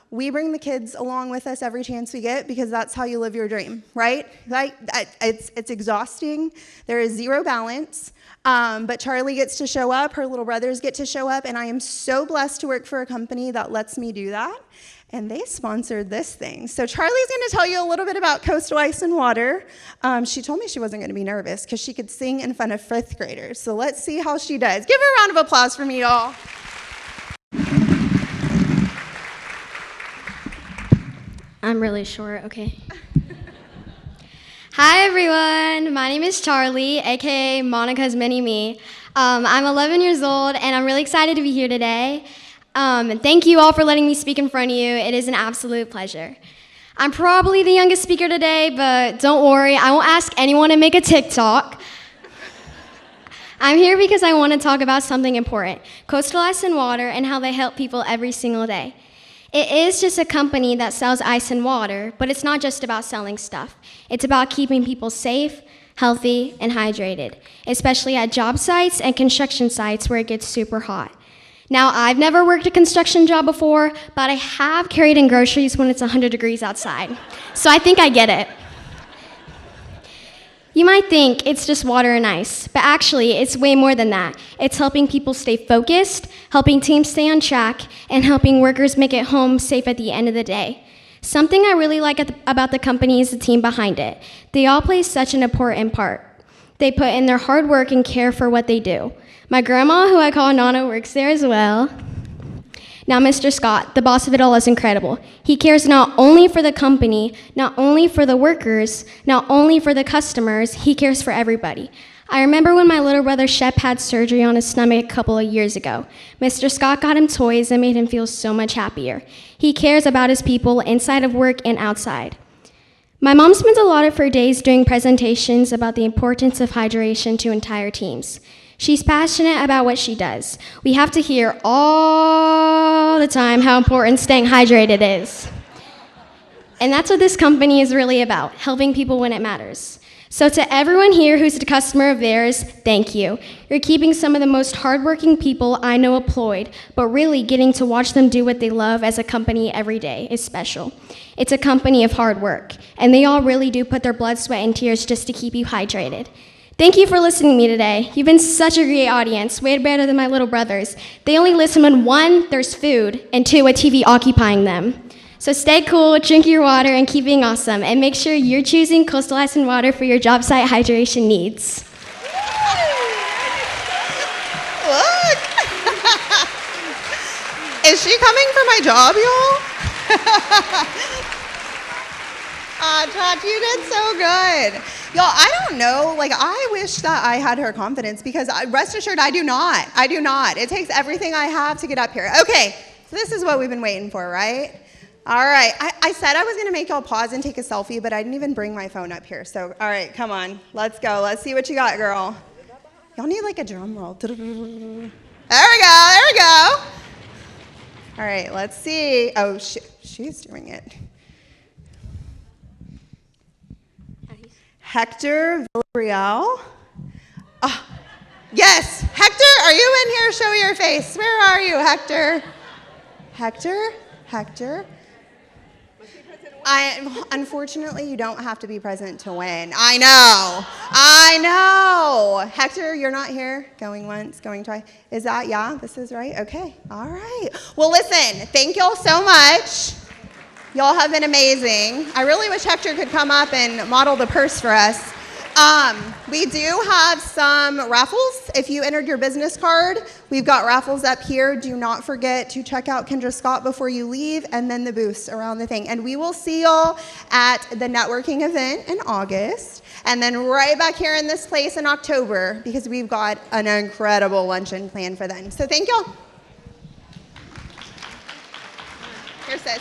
We bring the kids along with us every chance we get, because that's how you live your dream, right? Like, it's exhausting. There is zero balance. But Charlie gets to show up. Her little brothers get to show up. And I am so blessed to work for a company that lets me do that. And they sponsored this thing. So Charlie's going to tell you a little bit about Coastal Ice and Water. She told me she wasn't going to be nervous because she could sing in front of 5th graders. So let's see how she does. Give her a round of applause for me, y'all. I'm really short, okay. Hi everyone, my name is Charlie, aka Monica's Mini-Me. I'm 11 years old and I'm really excited to be here today. And thank you all for letting me speak in front of you. It is an absolute pleasure. I'm probably the youngest speaker today, but don't worry, I won't ask anyone to make a TikTok. I'm here because I want to talk about something important, Coastal Ice and Water, and how they help people every single day. It is just a company that sells ice and water, but it's not just about selling stuff. It's about keeping people safe, healthy, and hydrated, especially at job sites and construction sites where it gets super hot. Now, I've never worked a construction job before, but I have carried in groceries when it's 100 degrees outside, so I think I get it. You might think it's just water and ice, but actually it's way more than that. It's helping people stay focused, helping teams stay on track, and helping workers make it home safe at the end of the day. Something I really like about the company is the team behind it. They all play such an important part. They put in their hard work and care for what they do. My grandma, who I call Nana, works there as well. Now, Mr. Scott, the boss of it all, is incredible. He cares not only for the company, not only for the workers, not only for the customers, he cares for everybody. I remember when my little brother Shep had surgery on his stomach a couple of years ago. Mr. Scott got him toys and made him feel so much happier. He cares about his people inside of work and outside. My mom spends a lot of her days doing presentations about the importance of hydration to entire teams. She's passionate about what she does. We have to hear all the time how important staying hydrated is. And that's what this company is really about, helping people when it matters. So to everyone here who's a customer of theirs, thank you. You're keeping some of the most hardworking people I know employed, but really getting to watch them do what they love as a company every day is special. It's a company of hard work, and they all really do put their blood, sweat, and tears just to keep you hydrated. Thank you for listening to me today. You've been such a great audience, way better than my little brothers. They only listen when 1, there's food, and 2, a TV occupying them. So stay cool, drink your water, and keep being awesome. And make sure you're choosing Coastal Ice and Water for your job site hydration needs. Look! Is she coming for my job, y'all? Todd, you did so good. Y'all, I don't know, I wish that I had her confidence, because rest assured, I do not. I do not. It takes everything I have to get up here. Okay, so this is what we've been waiting for, right? All right, I said I was gonna make y'all pause and take a selfie, but I didn't even bring my phone up here. So, all right, come on, let's go. Let's see what you got, girl. Y'all need a drum roll. There we go. All right, let's see. Oh, she's doing it. Hector Villarreal. Oh, yes, Hector, are you in here? Show your face. Where are you, Hector? Hector. Unfortunately, you don't have to be present to win. I know. Hector, you're not here. Going once, going twice. Is that, yeah, this is right? Okay, all right. Well, listen, thank y'all so much. Y'all have been amazing. I really wish Hector could come up and model the purse for us. We do have some raffles. If you entered your business card, we've got raffles up here. Do not forget to check out Kendra Scott before you leave, and then the booths around the thing. And we will see y'all at the networking event in August, and then right back here in this place in October, because we've got an incredible luncheon planned for then. So thank y'all. Here, sis.